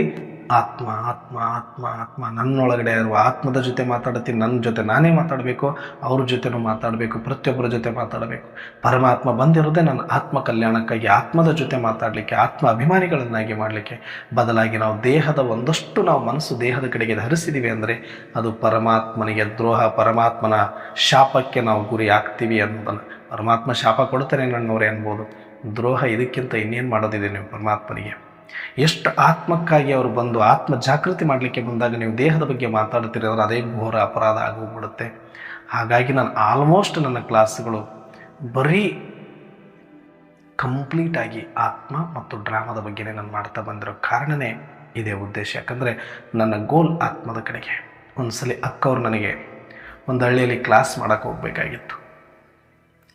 ಆತ್ಮ ಆತ್ಮ ಆತ್ಮ ಆತ್ಮ, ನನ್ನೊಳಗಡೆ ಇರುವ ಆತ್ಮದ ಜೊತೆ ಮಾತಾಡ್ತೀನಿ, ನನ್ನ ಜೊತೆ ನಾನೇ ಮಾತಾಡಬೇಕು, ಅವ್ರ ಜೊತೆನೂ ಮಾತಾಡಬೇಕು, ಪ್ರತಿಯೊಬ್ಬರ ಜೊತೆ ಮಾತಾಡಬೇಕು. ಪರಮಾತ್ಮ ಬಂದಿರೋದೇ ನನ್ನ ಆತ್ಮ ಕಲ್ಯಾಣಕ್ಕಾಗಿ, ಆತ್ಮದ ಜೊತೆ ಮಾತಾಡಲಿಕ್ಕೆ, ಆತ್ಮ ಅಭಿಮಾನಿಗಳನ್ನಾಗಿ ಮಾಡಲಿಕ್ಕೆ. ಬದಲಾಗಿ ನಾವು ದೇಹದ ಒಂದಷ್ಟು ನಾವು ಮನಸ್ಸು ದೇಹದ ಕಡೆಗೆ ಧರಿಸಿದ್ದೀವಿ ಅಂದರೆ ಅದು ಪರಮಾತ್ಮನಿಗೆ ದ್ರೋಹ, ಪರಮಾತ್ಮನ ಶಾಪಕ್ಕೆ ನಾವು ಗುರಿ ಆಗ್ತೀವಿ ಅನ್ನೋದನ್ನು. ಪರಮಾತ್ಮ ಶಾಪ ಕೊಡ್ತಾನೆ ನನ್ನವರೇ ಅನ್ಬೋದು, ದ್ರೋಹ ಇದಕ್ಕಿಂತ ಇನ್ನೇನು ಮಾಡೋದಿದೆ ನೀವು ಪರಮಾತ್ಮನಿಗೆ? ಎಷ್ಟು ಆತ್ಮಕ್ಕಾಗಿ ಅವರು ಬಂದು ಆತ್ಮ ಜಾಗೃತಿ ಮಾಡಲಿಕ್ಕೆ ಬಂದಾಗ ನೀವು ದೇಹದ ಬಗ್ಗೆ ಮಾತಾಡ್ತೀರಿ ಅಂದರೆ ಅದೇ ಘೋರ ಅಪರಾಧ ಆಗೋಗ್ಬಿಡುತ್ತೆ. ಹಾಗಾಗಿ ನಾನು ಆಲ್ಮೋಸ್ಟ್ ನನ್ನ ಕ್ಲಾಸ್ಗಳು ಬರೀ ಕಂಪ್ಲೀಟಾಗಿ ಆತ್ಮ ಮತ್ತು ಡ್ರಾಮಾದ ಬಗ್ಗೆನೇ ನಾನು ಮಾಡ್ತಾ ಬಂದಿರೋ ಕಾರಣವೇ ಇದೇ ಉದ್ದೇಶ. ಯಾಕಂದರೆ ನನ್ನ ಗೋಲ್ ಆತ್ಮದ ಕಡೆಗೆ. ಒಂದು ಸಲ ಅಕ್ಕವ್ರು ನನಗೆ ಒಂದು ಹಳ್ಳಿಯಲ್ಲಿ ಕ್ಲಾಸ್ ಮಾಡೋಕ್ಕೆ ಹೋಗಬೇಕಾಗಿತ್ತು,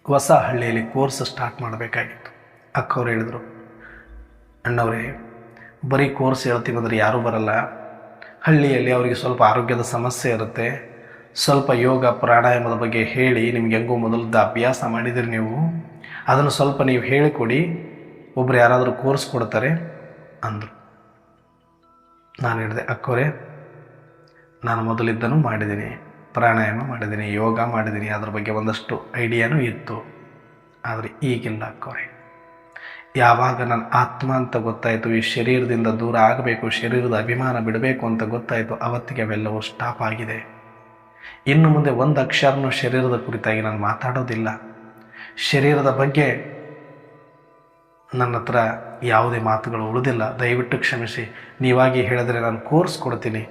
ಹೊಸ ಹಳ್ಳಿಯಲ್ಲಿ ಕೋರ್ಸ್ ಸ್ಟಾರ್ಟ್ ಮಾಡಬೇಕಾಗಿತ್ತು. ಅಕ್ಕವ್ರು ಹೇಳಿದರು, ಅಣ್ಣವರೇ ಬರೀ ಕೋರ್ಸ್ ಹೇಳ್ತೀವಂದ್ರೆ ಯಾರೂ ಬರಲ್ಲ, ಹಳ್ಳಿಯಲ್ಲಿ ಅವರಿಗೆ ಸ್ವಲ್ಪ ಆರೋಗ್ಯದ ಸಮಸ್ಯೆ ಇರುತ್ತೆ, ಸ್ವಲ್ಪ ಯೋಗ ಪ್ರಾಣಾಯಾಮದ ಬಗ್ಗೆ ಹೇಳಿ, ನಿಮ್ಗೆ ಹೆಂಗೋ ಮೊದಲದ ಅಭ್ಯಾಸ ಮಾಡಿದಿರಿ ನೀವು, ಅದನ್ನು ಸ್ವಲ್ಪ ನೀವು ಹೇಳಿಕೊಡಿ, ಒಬ್ಬರು ಯಾರಾದರೂ ಕೋರ್ಸ್ ಕೊಡ್ತಾರೆ ಅಂದರು. ನಾನು ಹೇಳಿದೆ, ಅಕ್ಕವರೇ ನಾನು ಮೊದಲಿದ್ದನೂ ಮಾಡಿದ್ದೀನಿ, ಪ್ರಾಣಾಯಾಮ ಮಾಡಿದ್ದೀನಿ, ಯೋಗ ಮಾಡಿದ್ದೀನಿ, ಅದ್ರ ಬಗ್ಗೆ ಒಂದಷ್ಟು ಐಡಿಯಾನೂ ಇತ್ತು, ಆದರೆ ಈಗಿಲ್ಲ ಅಕ್ಕವರೇ. ಯಾವಾಗ ನನ್ನ ಆತ್ಮ ಅಂತ ಗೊತ್ತಾಯಿತು, ಈ ಶರೀರದಿಂದ ದೂರ ಆಗಬೇಕು, ಶರೀರದ ಅಭಿಮಾನ ಬಿಡಬೇಕು ಅಂತ ಗೊತ್ತಾಯಿತು, ಅವತ್ತಿಗೆ ಅವೆಲ್ಲವೂ ಸ್ಟಾಪ್ ಆಗಿದೆ. ಇನ್ನು ಮುಂದೆ ಒಂದು ಅಕ್ಷರನೂ ಶರೀರದ ಕುರಿತಾಗಿ ನಾನು ಮಾತಾಡೋದಿಲ್ಲ. ಶರೀರದ ಬಗ್ಗೆ ನನ್ನ ಹತ್ರ ಯಾವುದೇ ಮಾತುಗಳು ಉಳಿದಿಲ್ಲ, ದಯವಿಟ್ಟು ಕ್ಷಮಿಸಿ. ನೀವಾಗಿ ಹೇಳಿದ್ರೆ ನಾನು ಕೋರ್ಸ್ ಕೊಡ್ತೀನಿ,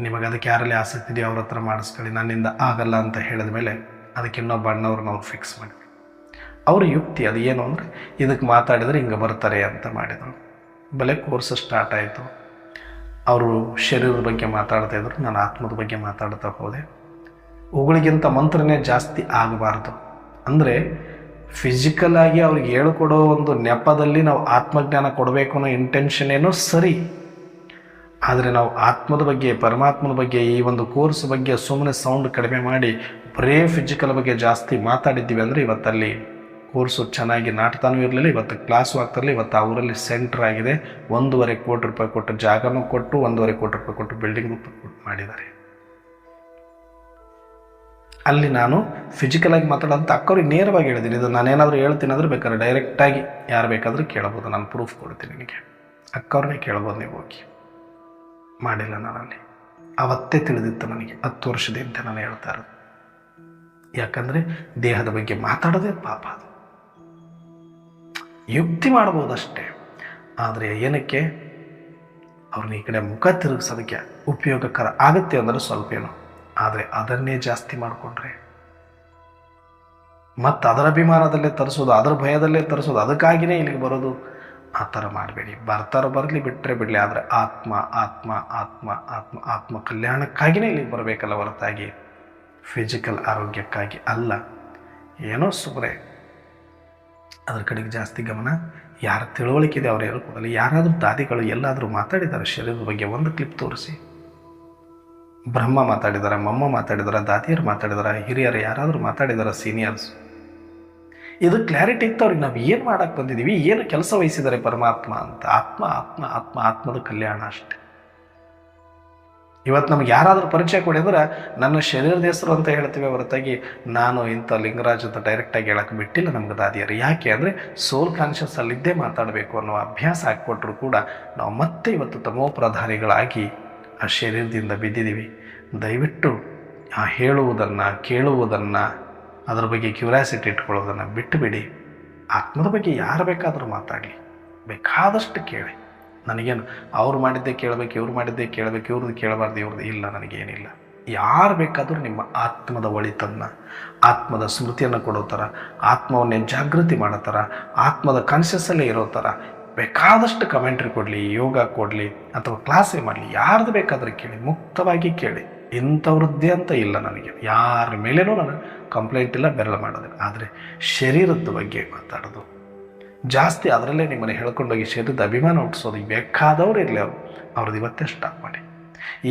ನಿಮಗೆ ಅದಕ್ಕೆ ಯಾರಲ್ಲಿ ಆಸಕ್ತಿ ಇದೆಯೋ ಅವ್ರ ಹತ್ರ ಮಾಡಿಸ್ಕೊಳ್ಳಿ, ನನ್ನಿಂದ ಆಗಲ್ಲ ಅಂತ ಹೇಳಿದ ಮೇಲೆ ಅದಕ್ಕೆ ಇನ್ನೊಬ್ಬ ಅಣ್ಣವ್ರನ್ನ ಅವ್ರು ಫಿಕ್ಸ್ ಮಾಡಿ, ಅವ್ರ ಯುಕ್ತಿ ಅದು ಏನು ಅಂದರೆ ಇದಕ್ಕೆ ಮಾತಾಡಿದರೆ ಹಿಂಗೆ ಬರ್ತಾರೆ ಅಂತ ಮಾಡಿದರು. ಬಲೆ ಕೋರ್ಸ್ ಸ್ಟಾರ್ಟ್ ಆಯಿತು. ಅವರು ಶರೀರದ ಬಗ್ಗೆ ಮಾತಾಡ್ತಾಯಿದ್ರು, ನಾನು ಆತ್ಮದ ಬಗ್ಗೆ ಮಾತಾಡ್ತಾ ಹೋದೆ. ಅವುಗಳಿಗಿಂತ ಮಂತ್ರನೇ ಜಾಸ್ತಿ ಆಗಬಾರ್ದು. ಅಂದರೆ ಫಿಸಿಕಲಾಗಿ ಅವ್ರಿಗೆ ಹೇಳ್ಕೊಡೋ ಒಂದು ನೆಪದಲ್ಲಿ ನಾವು ಆತ್ಮಜ್ಞಾನ ಕೊಡಬೇಕು ಅನ್ನೋ ಇಂಟೆನ್ಷನ್ ಏನೋ ಸರಿ, ಆದರೆ ನಾವು ಆತ್ಮದ ಬಗ್ಗೆ, ಪರಮಾತ್ಮನ ಬಗ್ಗೆ, ಈ ಒಂದು ಕೋರ್ಸ್ ಬಗ್ಗೆ ಸುಮ್ಮನೆ ಸೌಂಡ್ ಕಡಿಮೆ ಮಾಡಿ ಬರೇ ಫಿಸಿಕಲ್ ಬಗ್ಗೆ ಜಾಸ್ತಿ ಮಾತಾಡಿದ್ದೀವಿ ಅಂದರೆ ಇವತ್ತಲ್ಲಿ ಕೋರ್ಸು ಚೆನ್ನಾಗಿ ನಾಟಕನೂ ಇರಲಿಲ್ಲ, ಇವತ್ತು ಕ್ಲಾಸು ಆಗ್ತಿರಲಿಲ್ಲ. ಇವತ್ತು ಆ ಊರಲ್ಲಿ ಸೆಂಟ್ರ್ ಆಗಿದೆ, 1.5 ಕೋಟಿ ರೂಪಾಯಿ ಕೊಟ್ಟು ಜಾಗನೂ ಕೊಟ್ಟು 1.5 ಕೋಟಿ ರೂಪಾಯಿ ಕೊಟ್ಟು ಬಿಲ್ಡಿಂಗು ಮಾಡಿದ್ದಾರೆ. ಅಲ್ಲಿ ನಾನು ಫಿಸಿಕಲಾಗಿ ಮಾತಾಡೋಂಥ ಅಕ್ಕವ್ರಿಗೆ ನೇರವಾಗಿ ಹೇಳಿದ್ದೀನಿ, ಇದು ನಾನೇನಾದರೂ ಹೇಳ್ತೀನಿ ಅಂದರೆ ಬೇಕಾದ್ರೆ ಡೈರೆಕ್ಟಾಗಿ ಯಾರು ಬೇಕಾದರೂ ಕೇಳ್ಬೋದು, ನಾನು ಪ್ರೂಫ್ ಕೊಡ್ತೀನಿ ನಿಮಗೆ, ಅಕ್ಕವ್ರನ್ನೇ ಕೇಳ್ಬೋದು ನೀವು ಹೋಗಿ. ಮಾಡಿಲ್ಲ ನಾನಲ್ಲಿ. ಅವತ್ತೇ ತಿಳಿದಿತ್ತು ನನಗೆ, 10 ವರ್ಷದಿಂದ ನಾನು ಹೇಳ್ತಾ ಇರೋದು. ಯಾಕಂದರೆ ದೇಹದ ಬಗ್ಗೆ ಮಾತಾಡೋದೇ ಪಾಪ, ಅದು ಯುಕ್ತಿ ಮಾಡ್ಬೋದಷ್ಟೇ, ಆದರೆ ಏನಕ್ಕೆ ಅವ್ರನ್ನ ಈ ಕಡೆ ಮುಖ ತಿರುಗಿಸೋದಕ್ಕೆ ಉಪಯೋಗಕರ ಆಗುತ್ತೆ ಅಂದರೆ ಸ್ವಲ್ಪ ಏನೋ, ಆದರೆ ಅದನ್ನೇ ಜಾಸ್ತಿ ಮಾಡಿಕೊಂಡ್ರೆ ಮತ್ತು ಅದರ ಅಭಿಮಾನದಲ್ಲೇ ತರಿಸೋದು, ಅದರ ಭಯದಲ್ಲೇ ತರಿಸೋದು, ಅದಕ್ಕಾಗಿಯೇ ಇಲ್ಲಿಗೆ ಬರೋದು, ಆ ಥರ ಮಾಡಬೇಡಿ. ಬರ್ತಾರೋ ಬರಲಿ, ಬಿಟ್ಟರೆ ಬಿಡಲಿ, ಆದರೆ ಆತ್ಮ ಆತ್ಮ ಆತ್ಮ ಆತ್ಮ ಆತ್ಮ ಕಲ್ಯಾಣಕ್ಕಾಗಿಯೇ ಇಲ್ಲಿಗೆ ಬರಬೇಕಲ್ಲ ಹೊರತಾಗಿ ಫಿಸಿಕಲ್ ಆರೋಗ್ಯಕ್ಕಾಗಿ ಅಲ್ಲ. ಏನೋ ಸುಮ್ಮನೆ ಅದ್ರ ಕಡೆಗೆ ಜಾಸ್ತಿ ಗಮನ. ಯಾರ ತಿಳುವಳಿಕೆ ಇದೆ ಅವ್ರು ಹೇಳ್ಕೊಡಲ್ಲ. ಯಾರಾದರೂ ದಾದಿಗಳು ಎಲ್ಲಾದರೂ ಮಾತಾಡಿದ್ದಾರೆ ಶರೀರದ ಬಗ್ಗೆ, ಒಂದು ಕ್ಲಿಪ್ ತೋರಿಸಿ. ಬ್ರಹ್ಮ ಮಾತಾಡಿದಾರ, ಮಮ್ಮ ಮಾತಾಡಿದಾರ, ದಾದಿಯರು ಮಾತಾಡಿದಾರ, ಹಿರಿಯರು ಯಾರಾದರೂ ಮಾತಾಡಿದಾರ, ಸೀನಿಯರ್ಸ್. ಇದು ಕ್ಲಾರಿಟಿ ಇತ್ತು ಅವ್ರಿಗೆ, ನಾವು ಏನು ಮಾಡೋಕ್ಕೆ ಬಂದಿದ್ದೀವಿ, ಏನು ಕೆಲಸ ವಹಿಸಿದ್ದಾರೆ ಪರಮಾತ್ಮ ಅಂತ. ಆತ್ಮ ಆತ್ಮ ಆತ್ಮ ಆತ್ಮದ ಕಲ್ಯಾಣ ಅಷ್ಟೆ. ಇವತ್ತು ನಮ್ಗೆ ಯಾರಾದರೂ ಪರಿಚಯ ಕೊಡಿ ಅಂದ್ರೆ ನನ್ನ ಶರೀರದ ಹೆಸರು ಅಂತ ಹೇಳ್ತೀವಿ ಹೊರತಾಗಿ ನಾನು ಇಂಥ ಲಿಂಗರಾಜ್ ಅಂತ ಡೈರೆಕ್ಟಾಗಿ ಹೇಳಕ್ಕೆ ಬಿಟ್ಟಿಲ್ಲ ನಮ್ಗೆ ದಾದಿಯರು. ಯಾಕೆ ಅಂದರೆ ಸೋಲ್ ಕಾನ್ಷಿಯಸ್ ಅಲ್ಲಿದ್ದೇ ಮಾತಾಡಬೇಕು ಅನ್ನೋ ಅಭ್ಯಾಸ ಹಾಕ್ಕೊಟ್ರು ಕೂಡ ನಾವು ಮತ್ತೆ ಇವತ್ತು ತಮೋಪ್ರಧಾನಿಗಳಾಗಿ ಆ ಶರೀರದಿಂದ ಬಿದ್ದಿದ್ದೀವಿ. ದಯವಿಟ್ಟು ಆ ಹೇಳುವುದನ್ನು ಕೇಳುವುದನ್ನು ಅದರ ಬಗ್ಗೆ ಕ್ಯೂರಿಯಾಸಿಟಿ ಇಟ್ಕೊಳ್ಳೋದನ್ನು ಬಿಟ್ಟುಬಿಡಿ. ಆತ್ಮದ ಬಗ್ಗೆ ಯಾರು ಬೇಕಾದರೂ ಮಾತಾಡಲಿ, ಬೇಕಾದಷ್ಟು ಕೇಳಿ. ನನಗೇನು ಅವ್ರು ಮಾಡಿದ್ದೇ ಕೇಳಬೇಕು, ಇವ್ರು ಮಾಡಿದ್ದೇ ಕೇಳಬೇಕು, ಇವ್ರದ್ದು ಕೇಳಬಾರ್ದು, ಇವ್ರದ್ದು ಇಲ್ಲ, ನನಗೇನಿಲ್ಲ. ಯಾರು ಬೇಕಾದರೂ ನಿಮ್ಮ ಆತ್ಮದ ಒಳಿತನ್ನು, ಆತ್ಮದ ಸ್ಮೃತಿಯನ್ನು ಕೊಡೋ ಥರ, ಆತ್ಮವನ್ನೇ ಜಾಗೃತಿ ಮಾಡೋ ಥರ, ಆತ್ಮದ ಕಾನ್ಷಿಯಸ್ಸಲ್ಲೇ ಇರೋ ಥರ ಬೇಕಾದಷ್ಟು ಕಮೆಂಟ್ರಿ ಕೊಡಲಿ, ಯೋಗ ಕೊಡಲಿ ಅಥವಾ ಕ್ಲಾಸೇ ಮಾಡಲಿ, ಯಾರ್ದು ಬೇಕಾದರೂ ಕೇಳಿ, ಮುಕ್ತವಾಗಿ ಕೇಳಿ. ಇಂಥವ್ರದ್ದೇ ಅಂತ ಇಲ್ಲ ನನಗೆ, ಯಾರ ಮೇಲೇನೂ ನನಗೆ ಕಂಪ್ಲೇಂಟ್ ಇಲ್ಲ, ಬೆರಳು ಮಾಡೋದಿಲ್ಲ. ಆದರೆ ಶರೀರದ ಬಗ್ಗೆ ಮಾತಾಡೋದು ಜಾಸ್ತಿ, ಅದರಲ್ಲೇ ನಿಮ್ಮನ್ನು ಹೇಳ್ಕೊಂಡೋಗಿ ಶರೀರದ ಅಭಿಮಾನ ಹುಟ್ಟಿಸೋದು ಬೇಕಾದವ್ರು ಇರಲಿ, ಅವ್ರದ್ದು ಇವತ್ತೇ ಸ್ಟಾಪ್ ಮಾಡಿ.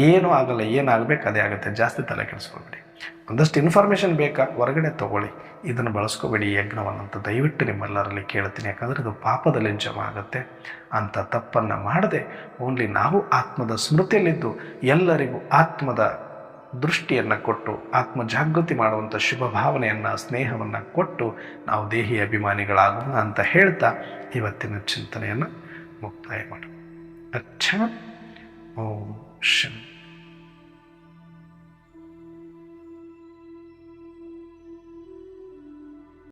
ಏನೂ ಆಗಲ್ಲ, ಏನಾಗಬೇಕು ಅದೇ ಆಗುತ್ತೆ, ಜಾಸ್ತಿ ತಲೆ ಕೆಡಿಸ್ಕೊಬೇಡಿ. ಒಂದಷ್ಟು ಇನ್ಫಾರ್ಮೇಷನ್ ಬೇಕಾ ಹೊರಗಡೆ ತೊಗೊಳ್ಳಿ, ಇದನ್ನು ಬಳಸ್ಕೋಬೇಡಿ ಈ ಯಜ್ಞವನ್ನಂತ ದಯವಿಟ್ಟು ನಿಮ್ಮೆಲ್ಲರಲ್ಲಿ ಕೇಳ್ತೀನಿ. ಯಾಕಂದರೆ ಇದು ಪಾಪದಲ್ಲಿ ಜಮಾ ಆಗುತ್ತೆ. ಅಂಥ ತಪ್ಪನ್ನು ಮಾಡದೆ ಓನ್ಲಿ ನಾವು ಆತ್ಮದ ಸ್ಮೃತಿಯಲ್ಲಿದ್ದು ಎಲ್ಲರಿಗೂ ಆತ್ಮದ ದೃಷ್ಟಿಯನ್ನು ಕೊಟ್ಟು ಆತ್ಮ ಜಾಗೃತಿ ಮಾಡುವಂಥ ಶುಭ ಭಾವನೆಯನ್ನು, ಸ್ನೇಹವನ್ನು ಕೊಟ್ಟು ನಾವು ದೇಹಿ ಅಭಿಮಾನಿಗಳಾಗೋಣ ಅಂತ ಹೇಳ್ತಾ ಇವತ್ತಿನ ಚಿಂತನೆಯನ್ನು ಮುಕ್ತಾಯ ಮಾಡೋಣ. ಅಚ್ಚ ಓಂ ಶಾಂತಿ.